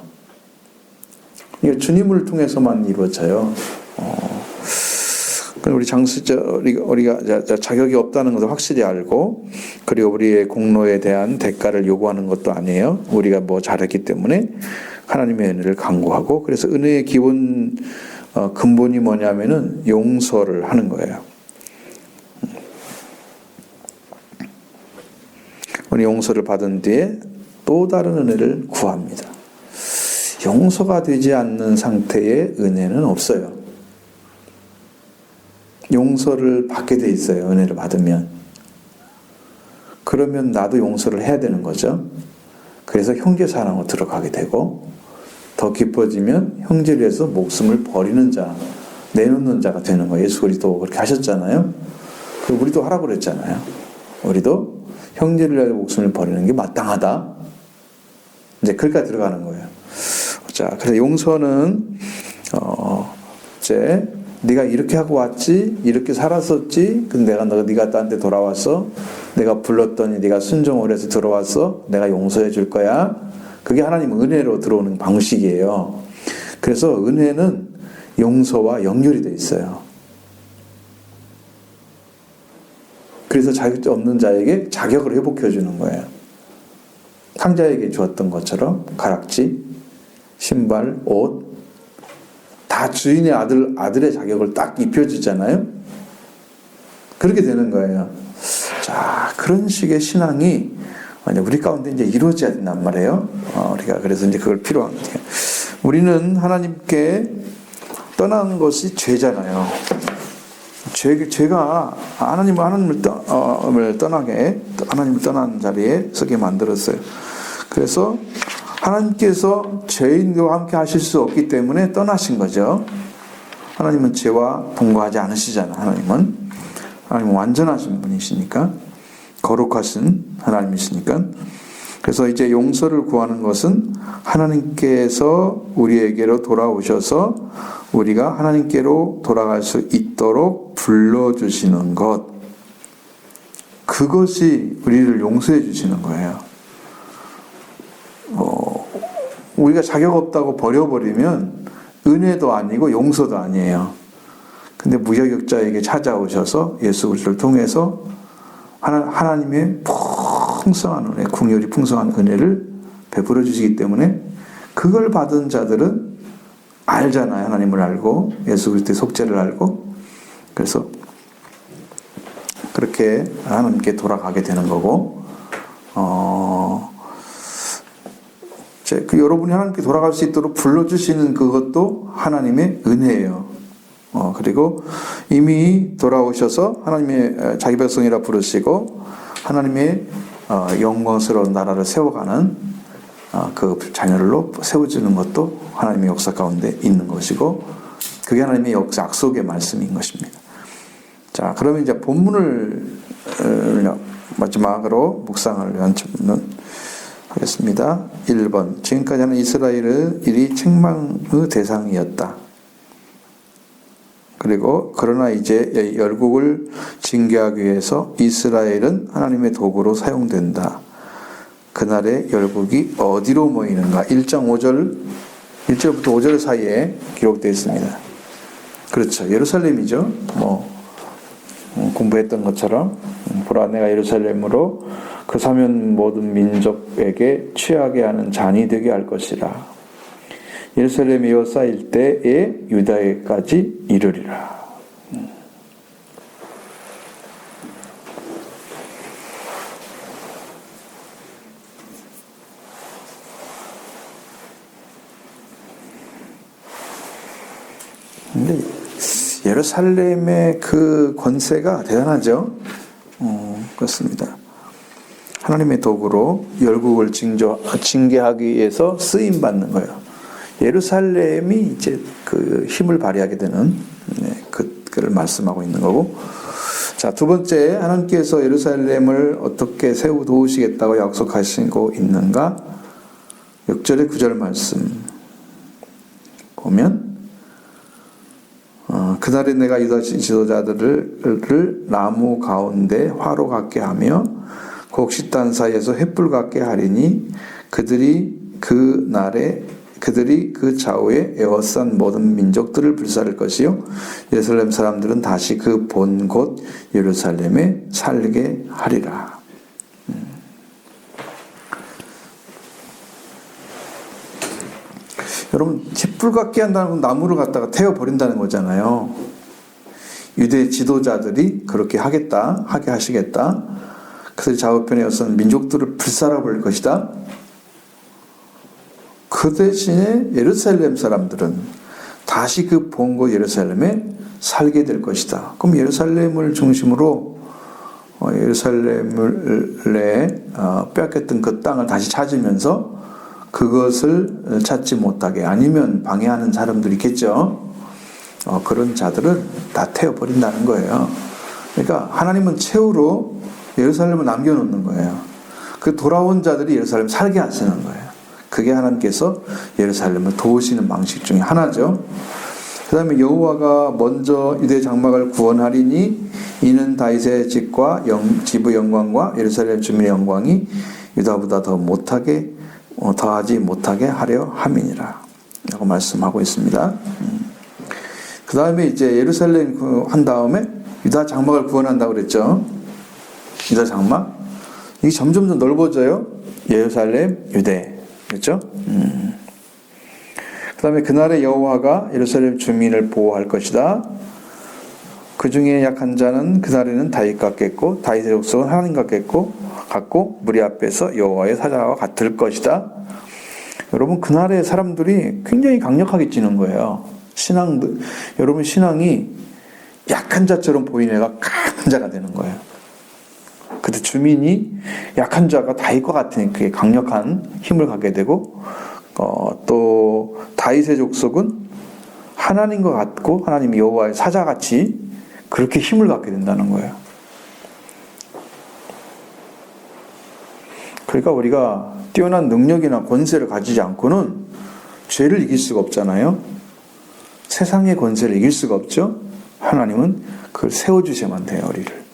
이게 주님을 통해서만 이루어져요. 우리 우리가 자격이 없다는 것을 확실히 알고, 그리고 우리의 공로에 대한 대가를 요구하는 것도 아니에요. 우리가 뭐 잘했기 때문에 하나님의 은혜를 간구하고, 그래서 은혜의 기본 근본이 뭐냐면은 용서를 하는 거예요. 우리 용서를 받은 뒤에 또 다른 은혜를 구합니다. 용서가 되지 않는 상태의 은혜는 없어요. 용서를 받게 돼 있어요. 은혜를 받으면. 그러면 나도 용서를 해야 되는 거죠. 그래서 형제 사랑으로 들어가게 되고, 더 깊어지면 형제를 위해서 목숨을 버리는 자, 내놓는 자가 되는 거예요. 예수 그리스도 그렇게 하셨잖아요. 우리도 하라고 그랬잖아요. 우리도 형제를 위해 목숨을 버리는 게 마땅하다. 이제 거기까지 들어가는 거예요. 자, 그래서 용서는 이제 네가 이렇게 하고 왔지, 이렇게 살았었지, 근데 네가 나한테 돌아왔어, 내가 불렀더니 네가 순종을 해서 들어왔어, 내가 용서해 줄 거야. 그게 하나님 은혜로 들어오는 방식이에요. 그래서 은혜는 용서와 연결이 돼 있어요. 그래서 자격 없는 자에게 자격을 회복해 주는 거예요. 탕자에게 주었던 것처럼 가락지, 신발, 옷, 다 주인의 아들의 자격을 딱 입혀주잖아요. 그렇게 되는 거예요. 자, 그런 식의 신앙이 우리 가운데 이제 이루어져야 된단 말이에요. 우리가 그래서 이제 그걸 필요한 거예요. 우리는 하나님께 떠난 것이 죄잖아요. 죄가 하나님을 떠난 자리에 서게 만들었어요. 그래서 하나님께서 죄인과 함께 하실 수 없기 때문에 떠나신 거죠. 하나님은 죄와 동거하지 않으시잖아요. 하나님은 완전하신 분이시니까, 거룩하신 하나님이시니까. 그래서 이제 용서를 구하는 것은 하나님께서 우리에게로 돌아오셔서 우리가 하나님께로 돌아갈 수 있도록 불러주시는 것, 그것이 우리를 용서해 주시는 거예요. 우리가 자격 없다고 버려버리면 은혜도 아니고 용서도 아니에요. 근데 무자격자에게 찾아오셔서 예수 그리스도를 통해서 하나님의 풍성한 은혜, 긍휼이 풍성한 은혜를 베풀어 주시기 때문에 그걸 받은 자들은 알잖아요. 하나님을 알고 예수 그리스도의 속죄를 알고, 그래서 그렇게 하나님께 돌아가게 되는 거고, 여러분이 하나님께 돌아갈 수 있도록 불러주시는 그것도 하나님의 은혜예요. 그리고 이미 돌아오셔서 하나님의 자기 백성이라 부르시고 하나님의 영광스러운 나라를 세워가는 그 자녀들로 세워주는 것도 하나님의 역사 가운데 있는 것이고, 그게 하나님의 역사 약속의 말씀인 것입니다. 자, 그러면 이제 본문을 마지막으로 묵상을 하겠습니다. 1번. 지금까지 하는 이스라엘이 책망의 대상이었다. 그리고 그러나 이제 열국을 징계하기 위해서 이스라엘은 하나님의 도구로 사용된다. 그날의 열국이 어디로 모이는가? 1.5절, 1절부터 5절 사이에 기록되어 있습니다. 그렇죠. 예루살렘이죠. 공부했던 것처럼, 보라 내가 예루살렘으로 그 사면 모든 민족에게 취하게 하는 잔이 되게 할 것이라. 예루살렘이 쌓일 때에 유다에까지 이르리라. 근데 예루살렘의 그 권세가 대단하죠. 그렇습니다. 하나님의 도구로 열국을 징계하기 위해서 쓰임 받는 거예요. 예루살렘이 이제 그 힘을 발휘하게 되는 그를 말씀하고 있는 거고, 자, 두 번째, 하나님께서 예루살렘을 어떻게 세워두시겠다고 약속하시고 있는가? 6절의 9절 말씀 보면 그날에 내가 유다 지도자들을 나무 가운데 화로 같게 하며 곡식단 사이에서 횃불 같게 하리니 그들이 그 좌우에 에워싼 모든 민족들을 불사를 것이요 예루살렘 사람들은 다시 그 본 곳 예루살렘에 살게 하리라. 여러분, 횃불 같게 한다는 건 나무를 갖다가 태워버린다는 거잖아요. 유대 지도자들이 그렇게 하게 하시겠다. 그들 좌우편에 어선 민족들을 불살아 버릴 것이다. 그 대신에 예루살렘 사람들은 다시 그 본 곳 예루살렘에 살게 될 것이다. 그럼 예루살렘을 중심으로 예루살렘을 빼앗겼던 그 땅을 다시 찾으면서 그것을 찾지 못하게 아니면 방해하는 사람들이 있겠죠. 그런 자들을 다 태워버린다는 거예요. 그러니까 하나님은 최후로 예루살렘을 남겨놓는 거예요. 그 돌아온 자들이 예루살렘을 살게 하시는 거예요. 그게 하나님께서 예루살렘을 도우시는 방식 중에 하나죠. 그 다음에 여호와가 먼저 유대 장막을 구원하리니 이는 다윗의 집과 지부 영광과 예루살렘 주민의 영광이 유다보다 더하지 못하게 하려 함이니라 라고 말씀하고 있습니다. 그 다음에 이제 예루살렘 한 다음에 유다 장막을 구원한다고 그랬죠. 유다 장막 이게 점점 더 넓어져요. 예루살렘, 유대, 그렇죠? 그 다음에 그날에 여호와가 예루살렘 주민을 보호할 것이다. 그 중에 약한 자는 그날에는 다윗 같겠고 다윗의 족속은 하나님 같고 무리 앞에서 여호와의 사자와 같을 것이다. 여러분, 그날의 사람들이 굉장히 강력하게 찌는 거예요. 여러분 신앙이 약한 자처럼 보이는 애가 강한 자가 되는 거예요. 그때 주민이 약한 자가 다윗과 같은 그게 강력한 힘을 갖게 되고 또 다윗의 족속은 하나님과 같고 하나님 여호와의 사자같이 그렇게 힘을 갖게 된다는 거예요. 그러니까 우리가 뛰어난 능력이나 권세를 가지지 않고는 죄를 이길 수가 없잖아요. 세상의 권세를 이길 수가 없죠. 하나님은 그걸 세워주셔야만 돼요, 우리를.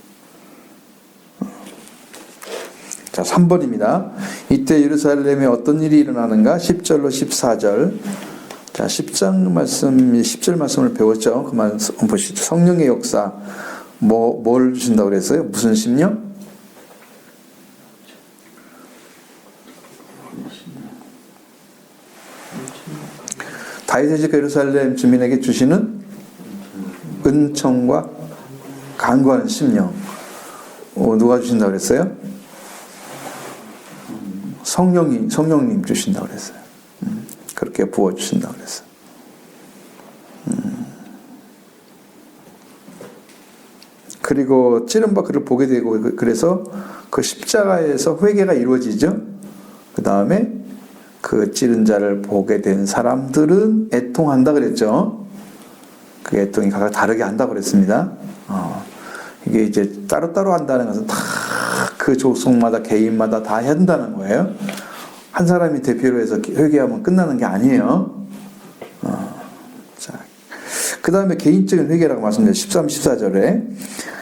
자, 3번입니다. 이때 예루살렘에 어떤 일이 일어나는가? 10절로 14절. 자, 10절 말씀을 배웠죠. 그만 보시죠. 성령의 역사. 뭘 주신다고 그랬어요? 무슨 심령? 다윗의 집 예루살렘 주민에게 주시는 은총과 간구하는 심령. 누가 주신다고 그랬어요? 성령님 주신다고 그랬어요. 그렇게 부어주신다고 그랬어요. 그리고 찌른 바크를 보게 되고 그래서 그 십자가에서 회개가 이루어지죠. 그 다음에 그 찌른 자를 보게 된 사람들은 애통한다 그랬죠. 그 애통이 각각 다르게 한다 그랬습니다. 이게 이제 따로따로 한다는 것은 다 그 족속마다 개인마다 다 한다는 거예요. 한 사람이 대표로 해서 회개하면 끝나는 게 아니에요. 자, 그 다음에 개인적인 회개라고 말씀드렸죠. 13, 14절에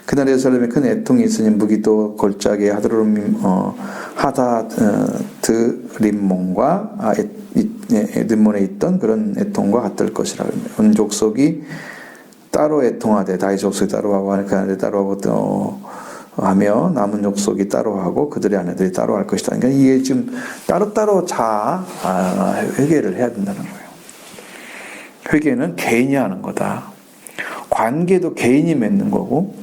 그날 예루살렘에 큰 애통이 있으니 무기도 골짜기 하드림몬과 에드몬에 있던 그런 애통과 같을 것이라. 온 족속이 따로 애통하되 다윗 족속이 따로 하고 그 아내들이 따로 하고 하며 남은 족속이 따로 하고 그들의 아내들이 따로 할 것이다. 그러니까 이게 지금 따로따로 회개를 해야 된다는 거예요. 회개는 개인이 하는 거다. 관계도 개인이 맺는 거고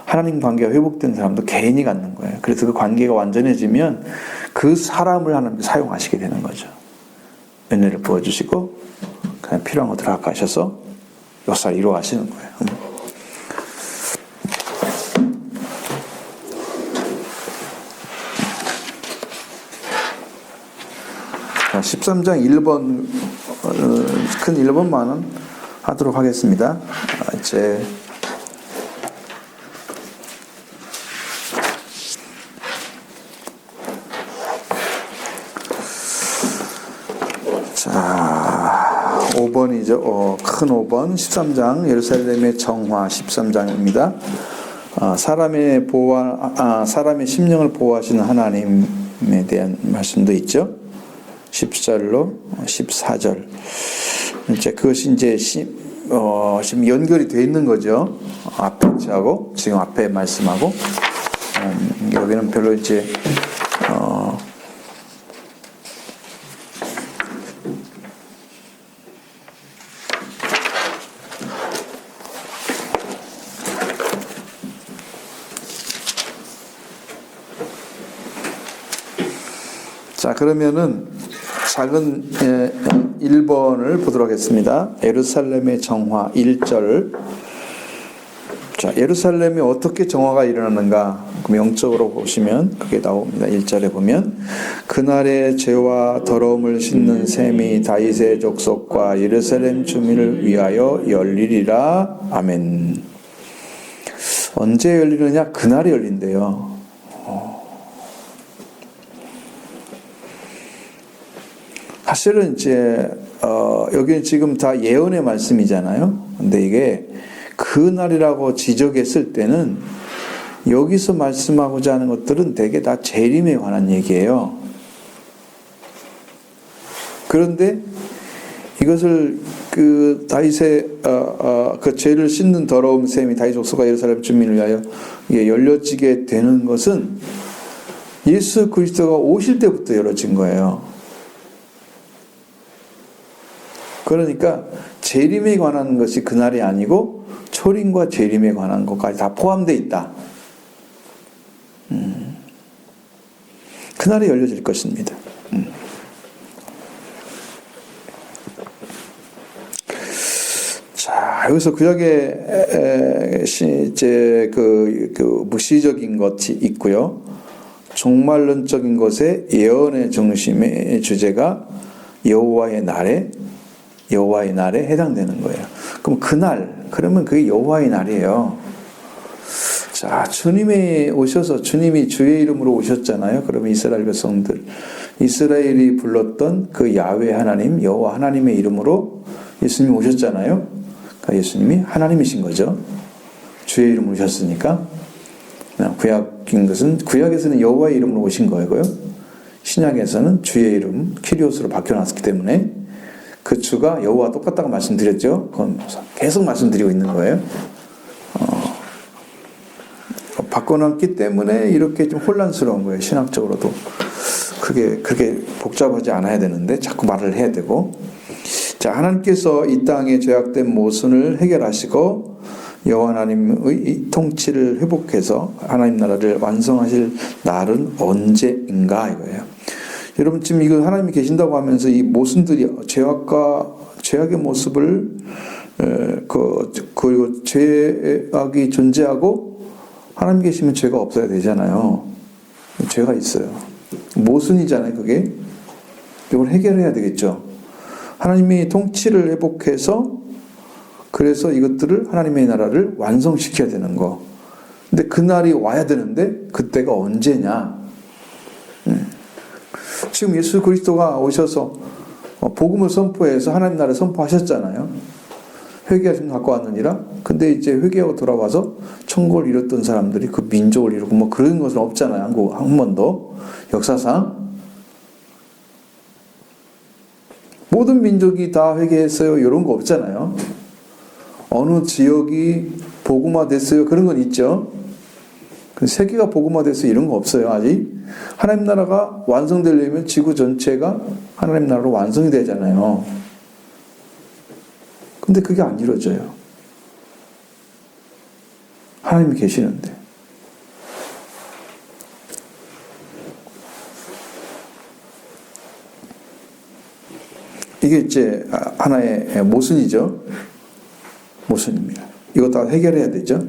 하나님 관계가 회복된 사람도 개인이 갖는 거예요. 그래서 그 관계가 완전해지면 그 사람을 하나님께 사용하시게 되는 거죠. 은혜를 부어주시고 그냥 필요한 것들을 허락하셔서 역사를 이루어가시는 거예요. 13장 1번 큰 1번만은 하도록 하겠습니다. 이제 자, 5번이죠. 큰 5번 13장 예루살렘의 정화 13장입니다. 사람의 심령을 보호하시는 하나님에 대한 말씀도 있죠. 14절로 14절. 이제 그것이 이제 지금 연결이 되어 있는 거죠. 앞에 하고 지금 앞에 말씀하고 여기는 별로 이제 자, 그러면은 작은 1번을 보도록 하겠습니다. 예루살렘의 정화 1절. 자, 예루살렘이 어떻게 정화가 일어나는가? 그럼 영적으로 보시면 그게 나옵니다. 1절에 보면 그날의 죄와 더러움을 씻는 셈이 다윗의 족속과 예루살렘 주민을 위하여 열리리라. 아멘. 언제 열리느냐? 그날이 열린대요. 사실은 이제 여기 지금 다 예언의 말씀이잖아요. 근데 이게 그날이라고 지적했을 때는 여기서 말씀하고자 하는 것들은 대개 다 재림에 관한 얘기예요. 그런데 이것을 그 다윗의 그 죄를 씻는 더러움 셈이 다윗 족속과 예루살렘 주민을 위하여 열려지게 되는 것은 예수 그리스도가 오실 때부터 열어진 거예요. 그러니까 재림에 관한 것이 그날이 아니고 초림과 재림에 관한 것까지 다 포함되어 있다. 그날이 열려질 것입니다. 자, 여기서 구약에 이제 그 무시적인 것이 있고요. 종말론적인 것에 예언의 중심의 주제가 여호와의 날에 해당되는 거예요. 그럼 그날, 그러면 그게 여호와의 날이에요. 자, 주님이 오셔서 주님이 주의 이름으로 오셨잖아요. 그러면 이스라엘 백성들, 이스라엘이 불렀던 그 야훼 하나님, 여호와 하나님의 이름으로 예수님이 오셨잖아요. 그러니까 예수님이 하나님이신 거죠. 주의 이름으로 오셨으니까. 구약인 것은 구약에서는 여호와의 이름으로 오신 거고요. 신약에서는 주의 이름 키리오스로 바뀌어놨기 때문에 그 주가 여호와 똑같다고 말씀드렸죠. 그건 계속 말씀드리고 있는 거예요. 바꿔놨기 때문에 이렇게 좀 혼란스러운 거예요. 신학적으로도 그렇게 복잡하지 않아야 되는데 자꾸 말을 해야 되고. 자, 하나님께서 이 땅의 죄악된 모순을 해결하시고 여호와 하나님의 통치를 회복해서 하나님 나라를 완성하실 날은 언제인가 이거예요. 여러분 지금 이거 하나님이 계신다고 하면서 이 모순들이 죄악의 모습을 그리고 죄악이 존재하고 하나님 계시면 죄가 없어야 되잖아요. 죄가 있어요. 모순이잖아요, 그게. 이걸 해결해야 되겠죠. 하나님이 통치를 회복해서 그래서 이것들을 하나님의 나라를 완성시켜야 되는 거. 근데 그날이 와야 되는데 그때가 언제냐? 지금 예수 그리스도가 오셔서 복음을 선포해서 하나님 나라를 선포하셨잖아요. 회개하시면 갖고 왔느니라. 근데 이제 회개하고 돌아와서 천국을 이뤘던 사람들이 그 민족을 이루고 뭐 그런 것은 없잖아요. 한국 한 번도 역사상 모든 민족이 다 회개했어요. 이런 거 없잖아요. 어느 지역이 복음화됐어요. 그런 건 있죠. 세계가 복음화됐어요. 이런 거 없어요. 아직. 하나님 나라가 완성되려면 지구 전체가 하나님 나라로 완성이 되잖아요. 근데 그게 안 이루어져요. 하나님이 계시는데. 이게 이제 하나의 모순이죠. 모순입니다. 이거 다 해결해야 되죠.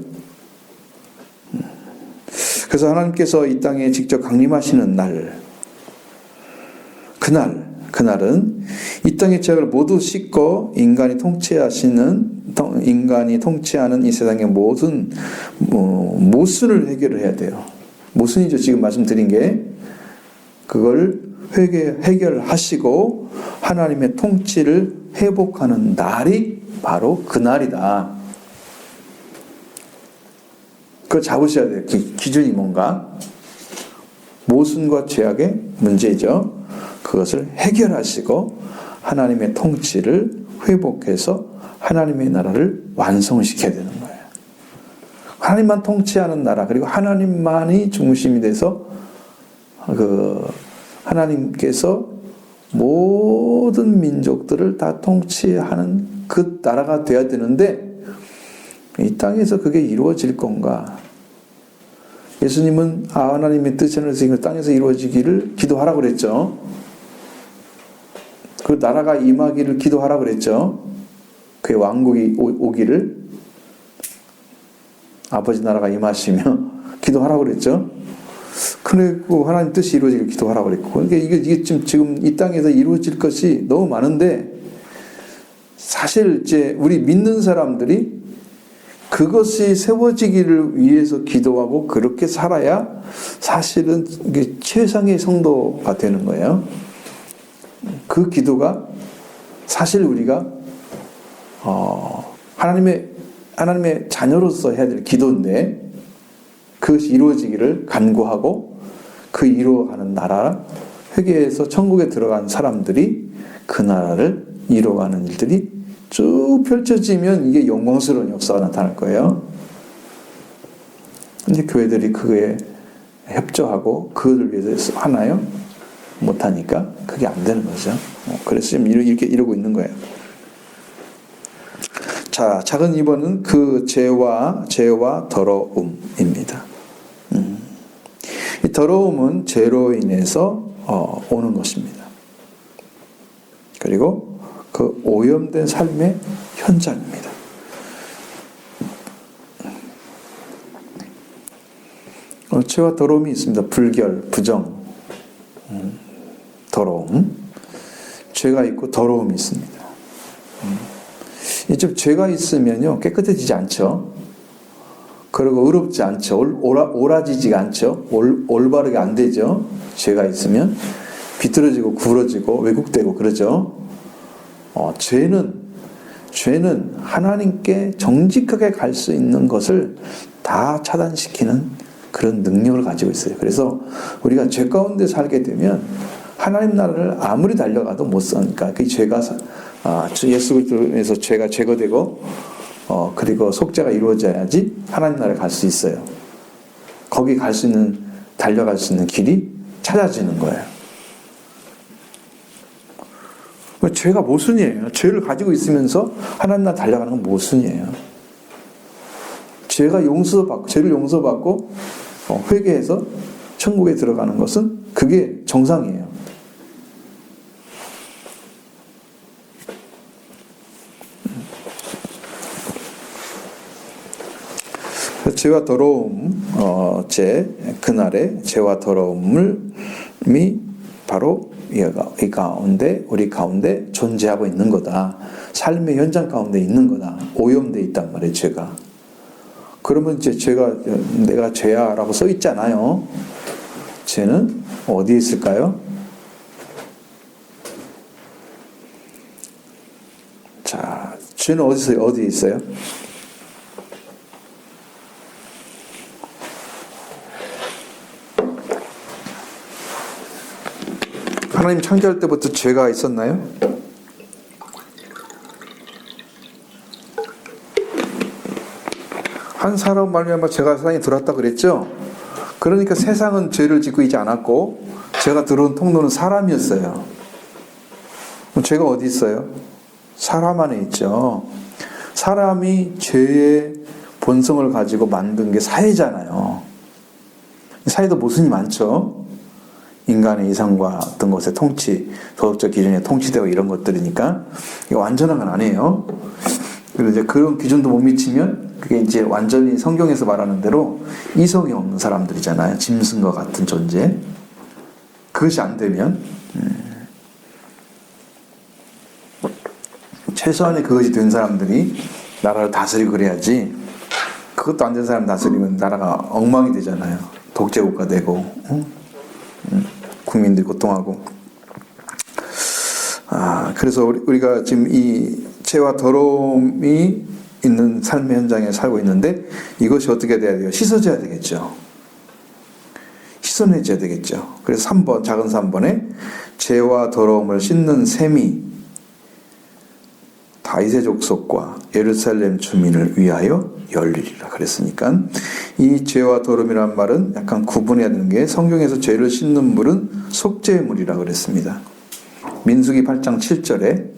그래서 하나님께서 이 땅에 직접 강림하시는 날, 그날은 이 땅의 죄악을 모두 씻고 인간이 통치하는 이 세상의 모든 모순을 해결을 해야 돼요. 모순이죠. 지금 말씀드린 게 그걸 해결하시고 하나님의 통치를 회복하는 날이 바로 그 날이다. 그걸 잡으셔야 돼요. 기준이 뭔가? 모순과 죄악의 문제죠. 그것을 해결하시고 하나님의 통치를 회복해서 하나님의 나라를 완성시켜야 되는 거예요. 하나님만 통치하는 나라, 그리고 하나님만이 중심이 돼서 하나님께서 모든 민족들을 다 통치하는 그 나라가 되어야 되는데 이 땅에서 그게 이루어질 건가? 예수님은 하나님의 뜻이 하늘에서 땅에서 이루어지기를 기도하라고 그랬죠. 그 나라가 임하기를 기도하라고 그랬죠. 그의 왕국이 오기를 아버지 나라가 임하시며 기도하라고 그랬죠. 그리고 하나님 뜻이 이루어지기를 기도하라고 그랬고, 그러니까 이게 지금 이 땅에서 이루어질 것이 너무 많은데 사실 이제 우리 믿는 사람들이 그것이 세워지기를 위해서 기도하고 그렇게 살아야 사실은 이게 최상의 성도가 되는 거예요. 그 기도가 사실 우리가 하나님의 자녀로서 해야 될 기도인데 그것이 이루어지기를 간구하고 그 이루어가는 나라, 회개해서 천국에 들어간 사람들이 그 나라를 이루어가는 일들이 쭉 펼쳐지면 이게 영광스러운 역사가 나타날 거예요. 근데 교회들이 그거에 협조하고 그것을 위해서 하나요? 못하니까 그게 안 되는 거죠. 그래서 지금 이렇게 이러고 있는 거예요. 자, 작은 2번은 그 죄와 더러움입니다. 이 더러움은 죄로 인해서 오는 것입니다. 그리고 그 오염된 삶의 현장입니다. 죄와 더러움이 있습니다. 불결, 부정, 더러움. 죄가 있고 더러움이 있습니다. 이쪽 죄가 있으면요 깨끗해지지 않죠. 그리고 의롭지 않죠. 오라지지가 않죠. 올바르게 안 되죠. 죄가 있으면 비뚤어지고 구부러지고 왜곡되고 그러죠. 죄는 하나님께 정직하게 갈 수 있는 것을 다 차단시키는 그런 능력을 가지고 있어요. 그래서 우리가 죄 가운데 살게 되면 하나님 나라를 아무리 달려가도 못 사니까 그 죄가 예수 그리스도에서 죄가 제거되고 그리고 속죄가 이루어져야지 하나님 나라에 갈 수 있어요. 거기 달려갈 수 있는 길이 찾아지는 거예요. 죄가 모순이에요. 죄를 가지고 있으면서 하나님 나라 달려가는 건 모순이에요. 죄를 용서받고 회개해서 천국에 들어가는 것은 그게 정상이에요. 죄와 더러움, 그날의 죄와 더러움이 바로 우리 가운데 존재하고 있는 거다. 삶의 현장 가운데 있는 거다. 오염되어 있단 말이에요, 죄가. 그러면 이제 내가 죄야 라고 써 있잖아요. 죄는 어디에 있을까요? 자, 죄는 어디에 있어요? 하나님 창조할 때부터 죄가 있었나요? 한 사람 말미암아 죄가 세상에 들어왔다 그랬죠? 그러니까 세상은 죄를 짓고 있지 않았고 죄가 들어온 통로는 사람이었어요. 그럼 죄가 어디 있어요? 사람 안에 있죠. 사람이 죄의 본성을 가지고 만든 게 사회잖아요. 사회도 모순이 많죠. 인간의 이상과 어떤 것의 통치, 도덕적 기준에 통치되고 이런 것들이니까 이거 완전한 건 아니에요. 그리고 이제 그런 기준도 못 미치면 그게 이제 완전히 성경에서 말하는 대로 이성이 없는 사람들이잖아요. 짐승과 같은 존재. 그것이 안 되면 최소한의 그것이 된 사람들이 나라를 다스리고 그래야지. 그것도 안 된 사람 다스리면 나라가 엉망이 되잖아요. 독재국가 되고 국민들이 고통하고. 그래서 우리가 지금 이 죄와 더러움이 있는 삶의 현장에 살고 있는데 이것이 어떻게 돼야 돼요? 씻어져야 되겠죠. 씻어내줘야 되겠죠. 그래서 3번, 작은 3번에 죄와 더러움을 씻는 셈이 다윗의 족속과 예루살렘 주민을 위하여 열리리라 그랬으니까 이 죄와 더러움이란 말은 약간 구분해야 되는 게 성경에서 죄를 씻는 물은 속죄의 물이라 그랬습니다. 민수기 8장 7절에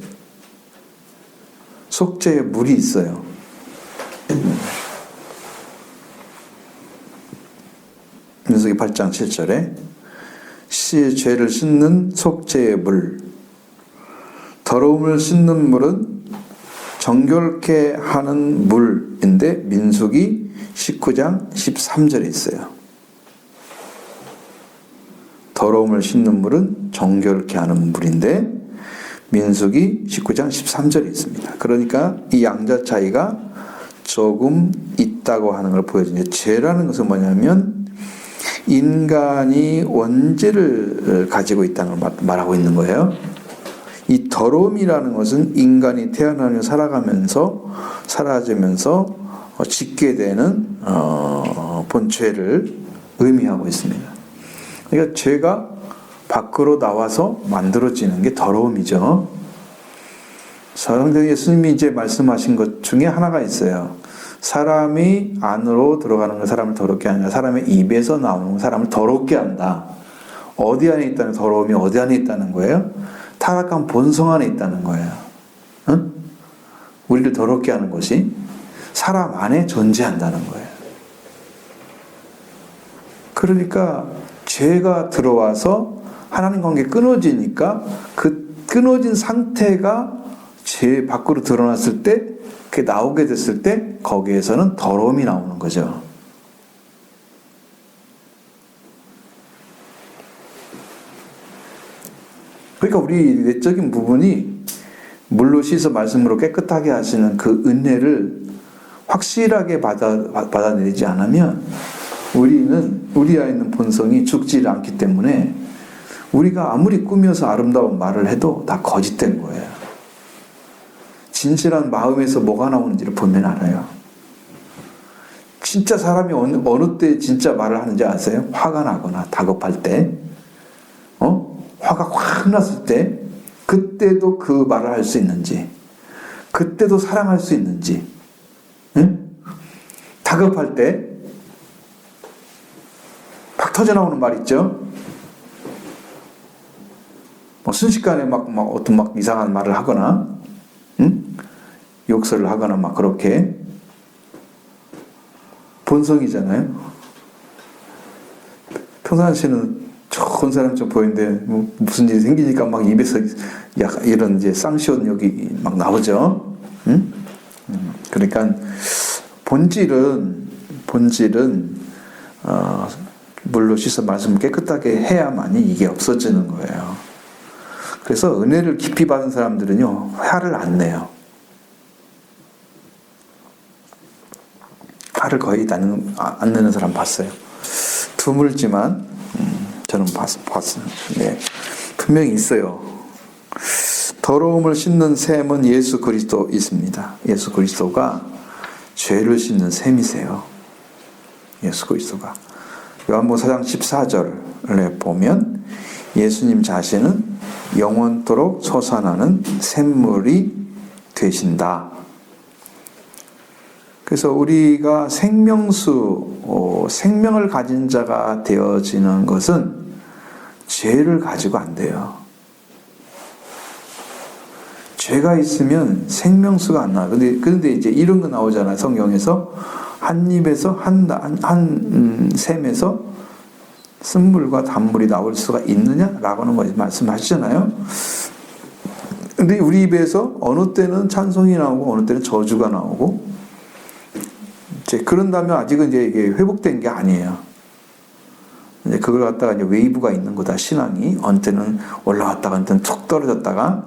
속죄의 물이 있어요. 민수기 8장 7절에 죄를 씻는 속죄의 물, 더러움을 씻는 물은 정결케 하는 물인데 민수기 19장 13절에 있어요. 더러움을 씻는 물은 정결케 하는 물인데 민수기 19장 13절에 있습니다. 그러니까 이 양자 차이가 조금 있다고 하는 걸 보여주는데 죄라는 것은 뭐냐면 인간이 원죄를 가지고 있다는 걸 말하고 있는 거예요. 이 더러움이라는 것은 인간이 태어나며 살아가면서 사라지면서 짓게 되는 본죄를 의미하고 있습니다. 그러니까 죄가 밖으로 나와서 만들어지는 게 더러움이죠. 사랑되는 예수님이 이제 말씀하신 것 중에 하나가 있어요. 사람이 안으로 들어가는 건 사람을 더럽게 하냐, 사람의 입에서 나오는 건 사람을 더럽게 한다. 어디 안에 있다는 더러움이 어디 안에 있다는 거예요? 타락한 본성 안에 있다는 거예요. 응? 우리를 더럽게 하는 것이 사람 안에 존재한다는 거예요. 그러니까 죄가 들어와서 하나님 관계 끊어지니까 그 끊어진 상태가 죄 밖으로 드러났을 때, 그게 나오게 됐을 때 거기에서는 더러움이 나오는 거죠. 그러니까 우리 내적인 부분이 물로 씻어 말씀으로 깨끗하게 하시는 그 은혜를 확실하게 받아들이지 않으면 우리 안에 있는 본성이 죽지 않기 때문에 우리가 아무리 꾸며서 아름다운 말을 해도 다 거짓된 거예요. 진실한 마음에서 뭐가 나오는지를 보면 알아요. 진짜 사람이 어느 때 진짜 말을 하는지 아세요? 화가 나거나 다급할 때, 화가 확 났을 때, 그때도 그 말을 할 수 있는지, 그때도 사랑할 수 있는지, 응? 다급할 때, 막 터져나오는 말 있죠? 순식간에 어떤 이상한 말을 하거나, 응? 욕설을 하거나 그렇게, 본성이잖아요. 평상시에는 좋은 사람처럼 보이는데 무슨 일이 생기니까 입에서 약간 이런 이제 쌍시온욕이 나오죠. 응? 그러니까 본질은 물로 씻어 말씀을 깨끗하게 해야만이 이게 없어지는 거예요. 그래서 은혜를 깊이 받은 사람들은요 화를 안 내요. 화를 거의 안 내는 사람 봤어요. 드물지만 저는 봤어요. 네, 분명히 있어요. 더러움을 씻는 셈은 예수 그리스도 있습니다. 예수 그리스도가 죄를 씻는 셈이세요. 예수 그리스도가. 요한복음 4장 14절에 보면 예수님 자신은 영원토록 솟아나는 샘물이 되신다. 그래서 우리가 생명을 가진 자가 되어지는 것은 죄를 가지고 안 돼요. 죄가 있으면 생명수가 안 나와요. 그런데 이제 이런 거 나오잖아요. 성경에서 한 입에서 한 샘에서 쓴물과 단물이 나올 수가 있느냐라고는 말씀하시잖아요. 근데 우리 입에서 어느 때는 찬송이 나오고 어느 때는 저주가 나오고 그런다면 아직은 이제 이게 회복된 게 아니에요. 이제 그걸 갖다가 이제 웨이브가 있는 거다, 신앙이. 어느 때는 올라왔다가 어느 때는 툭 떨어졌다가.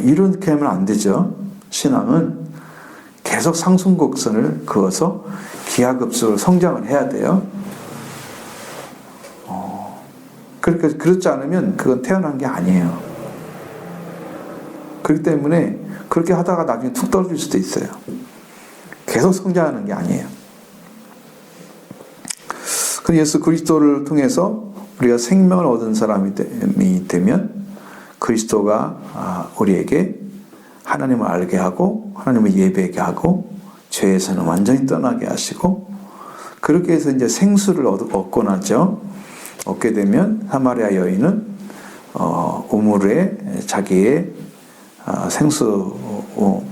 이렇게 하면 안 되죠. 신앙은 계속 상승곡선을 그어서 기하급수로 성장을 해야 돼요. 그러니까 그렇지 않으면 그건 태어난 게 아니에요. 그렇기 때문에 그렇게 하다가 나중에 툭 떨어질 수도 있어요. 계속 성장하는 게 아니에요. 그 예수 그리스도를 통해서 우리가 생명을 얻은 사람이 되면 그리스도가 우리에게 하나님을 알게 하고 하나님을 예배하게 하고 죄에서는 완전히 떠나게 하시고 그렇게 해서 이제 생수를 얻고 나죠. 얻게 되면 사마리아 여인은 우물에 자기의 생수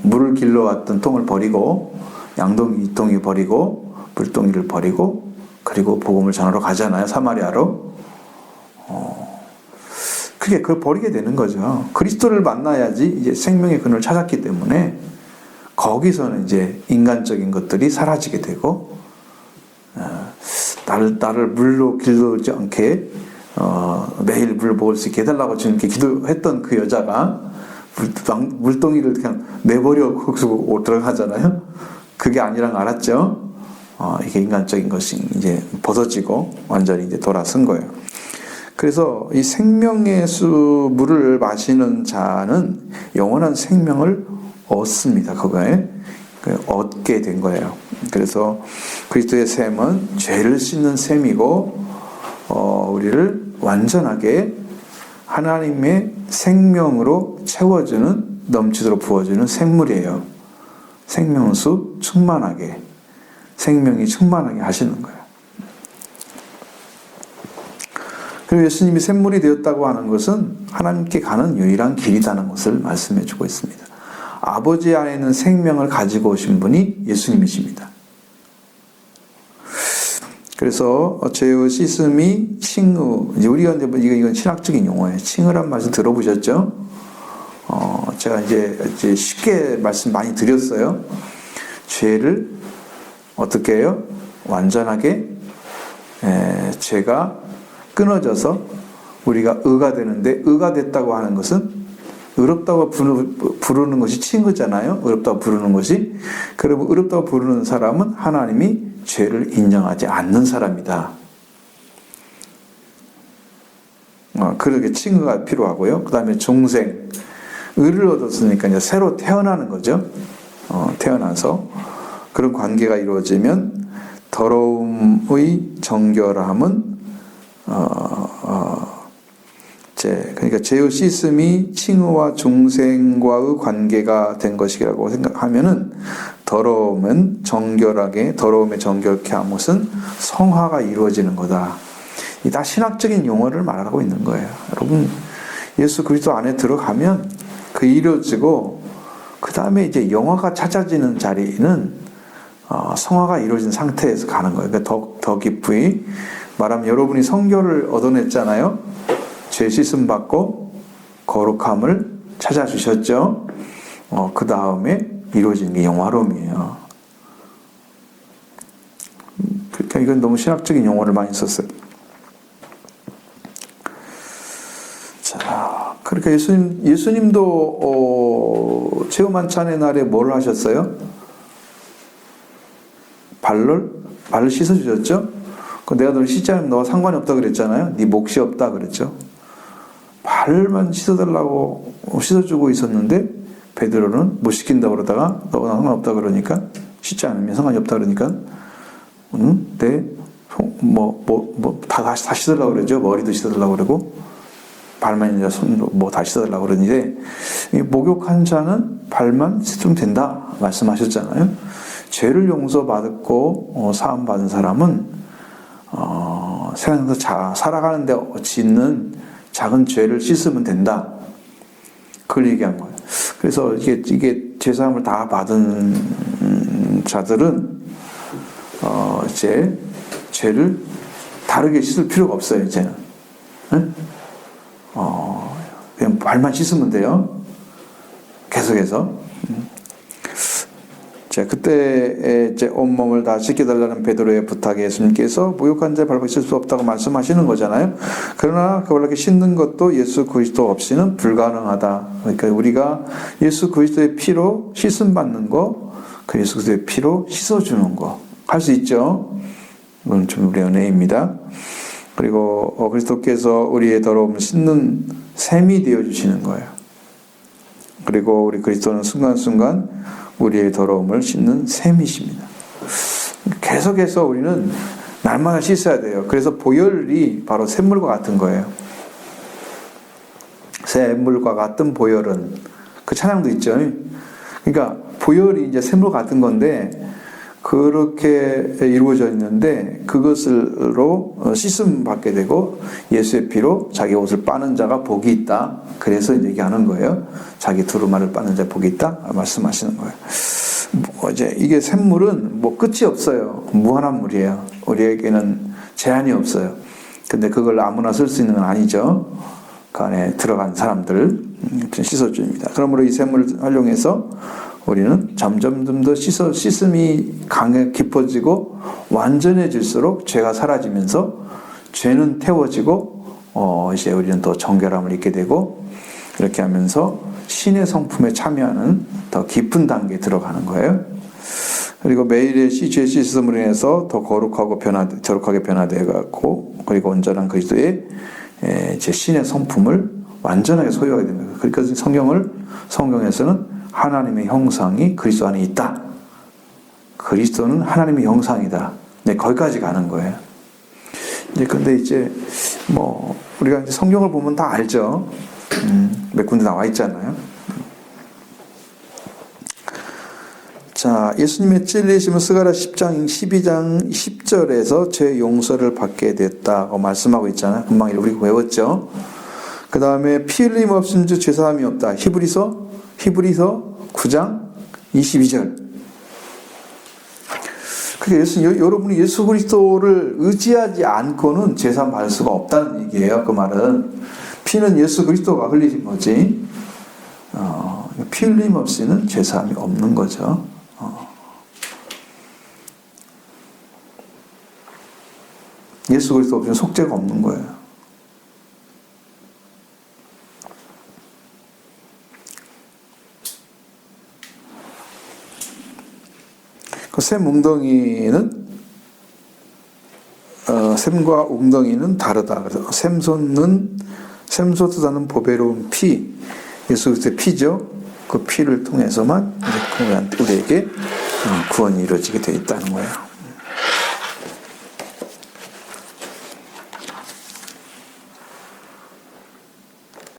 물을 길러왔던 통을 버리고 양동이 버리고 물동이를 버리고 그리고 복음을 전하러 가잖아요. 사마리아로. 그걸 버리게 되는 거죠. 그리스도를 만나야지 이제 생명의 근원을 찾았기 때문에 거기서는 이제 인간적인 것들이 사라지게 되고 나를 물로 길러지 않게 매일 물 먹을 수 있게 해달라고 주님께 기도했던 그 여자가 물동이를 그냥 내버려 두고 들어가잖아요. 그게 아니란 걸 알았죠. 이게 인간적인 것이 이제 벗어지고 완전히 이제 돌아선 거예요. 그래서 이 생명의 물을 마시는 자는 영원한 생명을 얻습니다. 그거에 얻게 된 거예요. 그래서 그리스도의 샘은 죄를 씻는 샘이고 우리를 완전하게 하나님의 생명으로 채워주는 넘치도록 부어주는 샘물이에요. 생명수 충만하게 생명이 충만하게 하시는 거예요. 그리고 예수님이 샘물이 되었다고 하는 것은 하나님께 가는 유일한 길이라는 것을 말씀해 주고 있습니다. 아버지 안에는 생명을 가지고 오신 분이 예수님이십니다. 그래서 죄의 씻음이 칭의, 이제 우리가 이건 신학적인 용어예요. 칭의란 말씀 들어보셨죠? 제가 이제 쉽게 말씀 많이 드렸어요. 죄를 어떻게 해요? 완전하게 죄가 끊어져서 우리가 의가 되는데, 의가 됐다고 하는 것은 의롭다고 부르는 것이 칭의잖아요. 의롭다고 부르는 것이. 그리고 의롭다고 부르는 사람은 하나님이 죄를 인정하지 않는 사람이다. 그렇게 칭의가 필요하고요. 그 다음에 중생, 의를 얻었으니까 이제 새로 태어나는 거죠. 태어나서 그런 관계가 이루어지면 더러움의 정결함은 그러니까 죄의 씻음이 칭의와 중생과의 관계가 된 것이라고 생각하면은 더러움은 정결하게, 더러움에 정결케 한 것은 성화가 이루어지는 거다. 이 다 신학적인 용어를 말하고 있는 거예요. 여러분, 예수 그리스도 안에 들어가면 그 이루어지고 그 다음에 이제 영화가 찾아지는 자리는 성화가 이루어진 상태에서 가는 거예요. 그러니까 더 깊이 말하면 여러분이 성결을 얻어냈잖아요. 죄 씻음 받고 거룩함을 찾아주셨죠. 그 다음에 이루어지는 게 영화로움이에요. 그러니까 이건 너무 신학적인 용어를 많이 썼어요. 자, 그러니까 예수님도 제후만찬의 날에 뭘 하셨어요? 발을 씻어주셨죠? 내가 널 씻지 않으면 너와 상관이 없다 그랬잖아요. 네 몫이 없다 그랬죠. 발만 씻어달라고 씻어주고 있었는데 베드로는 못 시킨다고 그러다가 너가 상관없다 그러니까 씻지 않으면 상관이 없다 그러니까 다 씻으려고 그러죠. 머리도 씻어달라고 그러고 발만 이제 손도 다 씻어달라고 그러는데 목욕한 자는 발만 씻으면 된다 말씀하셨잖아요. 죄를 용서받고 사함 받은 사람은 세상에서 살아가는데 짓는 작은 죄를 씻으면 된다. 그걸 얘기한 거예요. 그래서 이게 죄사함을 다 받은 자들은 이제 죄를 다르게 씻을 필요가 없어요. 이제는 그냥 발만 씻으면 돼요. 계속해서. 자, 그때 이제 온몸을 다 씻겨달라는 베드로의 부탁에 예수님께서 목욕한 자의 발을 씻을 수 없다고 말씀하시는 거잖아요. 그러나 그렇게 씻는 것도 예수 그리스도 없이는 불가능하다. 그러니까 우리가 예수 그리스도의 피로 씻음 받는 거, 그 예수 그리스도의 피로 씻어주는 거 할 수 있죠. 이건 좀 우리의 은혜입니다. 그리고 그리스도께서 우리의 더러움을 씻는 샘이 되어 주시는 거예요. 그리고 우리 그리스도는 순간순간 우리의 더러움을 씻는 샘이십니다. 계속해서 우리는 날마다 씻어야 돼요. 그래서 보혈이 바로 샘물과 같은 거예요. 샘물과 같은 보혈은, 그 찬양도 있죠. 그러니까 보혈이 이제 샘물 같은 건데 그렇게 이루어져 있는데 그것으로 씻음 받게 되고 예수의 피로 자기 옷을 빠는 자가 복이 있다. 그래서 얘기하는 거예요. 자기 두루마리를 빠는 자 복이 있다 말씀하시는 거예요. 이제 이게 샘물은 뭐 끝이 없어요. 무한한 물이에요. 우리에게는 제한이 없어요. 근데 그걸 아무나 쓸 수 있는 건 아니죠. 그 안에 들어간 사람들 씻어줍니다. 그러므로 이 샘물을 활용해서 우리는 점점 더 씻음이 깊어지고 완전해질수록 죄가 사라지면서 죄는 태워지고 이제 우리는 더 정결함을 입게 되고, 이렇게 하면서 신의 성품에 참여하는 더 깊은 단계에 들어가는 거예요. 그리고 매일의 죄 씻음으로 인해서 더 거룩하게 변화되어 갖고, 그리고 온전한 그리스도의 제 신의 성품을 완전하게 소유하게 됩니다. 그러니까 성경에서는 하나님의 형상이 그리스도 안에 있다. 그리스도는 하나님의 형상이다. 네, 거기까지 가는 거예요. 근데 이제 우리가 이제 성경을 보면 다 알죠. 몇 군데 나와 있잖아요. 자, 예수님의 찔리심은 스가랴 10장 12장 10절에서 죄 용서를 받게 됐다고 말씀하고 있잖아요. 금방 우리 외웠죠. 그 다음에 피 흘림 없은 주 죄사함이 없다. 히브리서 9장 22절. 그러니까 여러분이 예수 그리스도를 의지하지 않고는 죄사함 받을 수가 없다는 얘기예요. 그 말은 피는 예수 그리스도가 흘리신 거지. 피 흘림 없이는 죄사함이 없는 거죠. 예수 그리스도 없이는 속죄가 없는 거예요. 샘과 웅덩이는 다르다. 그래서 샘솟는 보배로운 피, 예수 그리스도의 피죠. 그 피를 통해서만 우리에게 구원이 이루어지게 되어 있다는 거예요.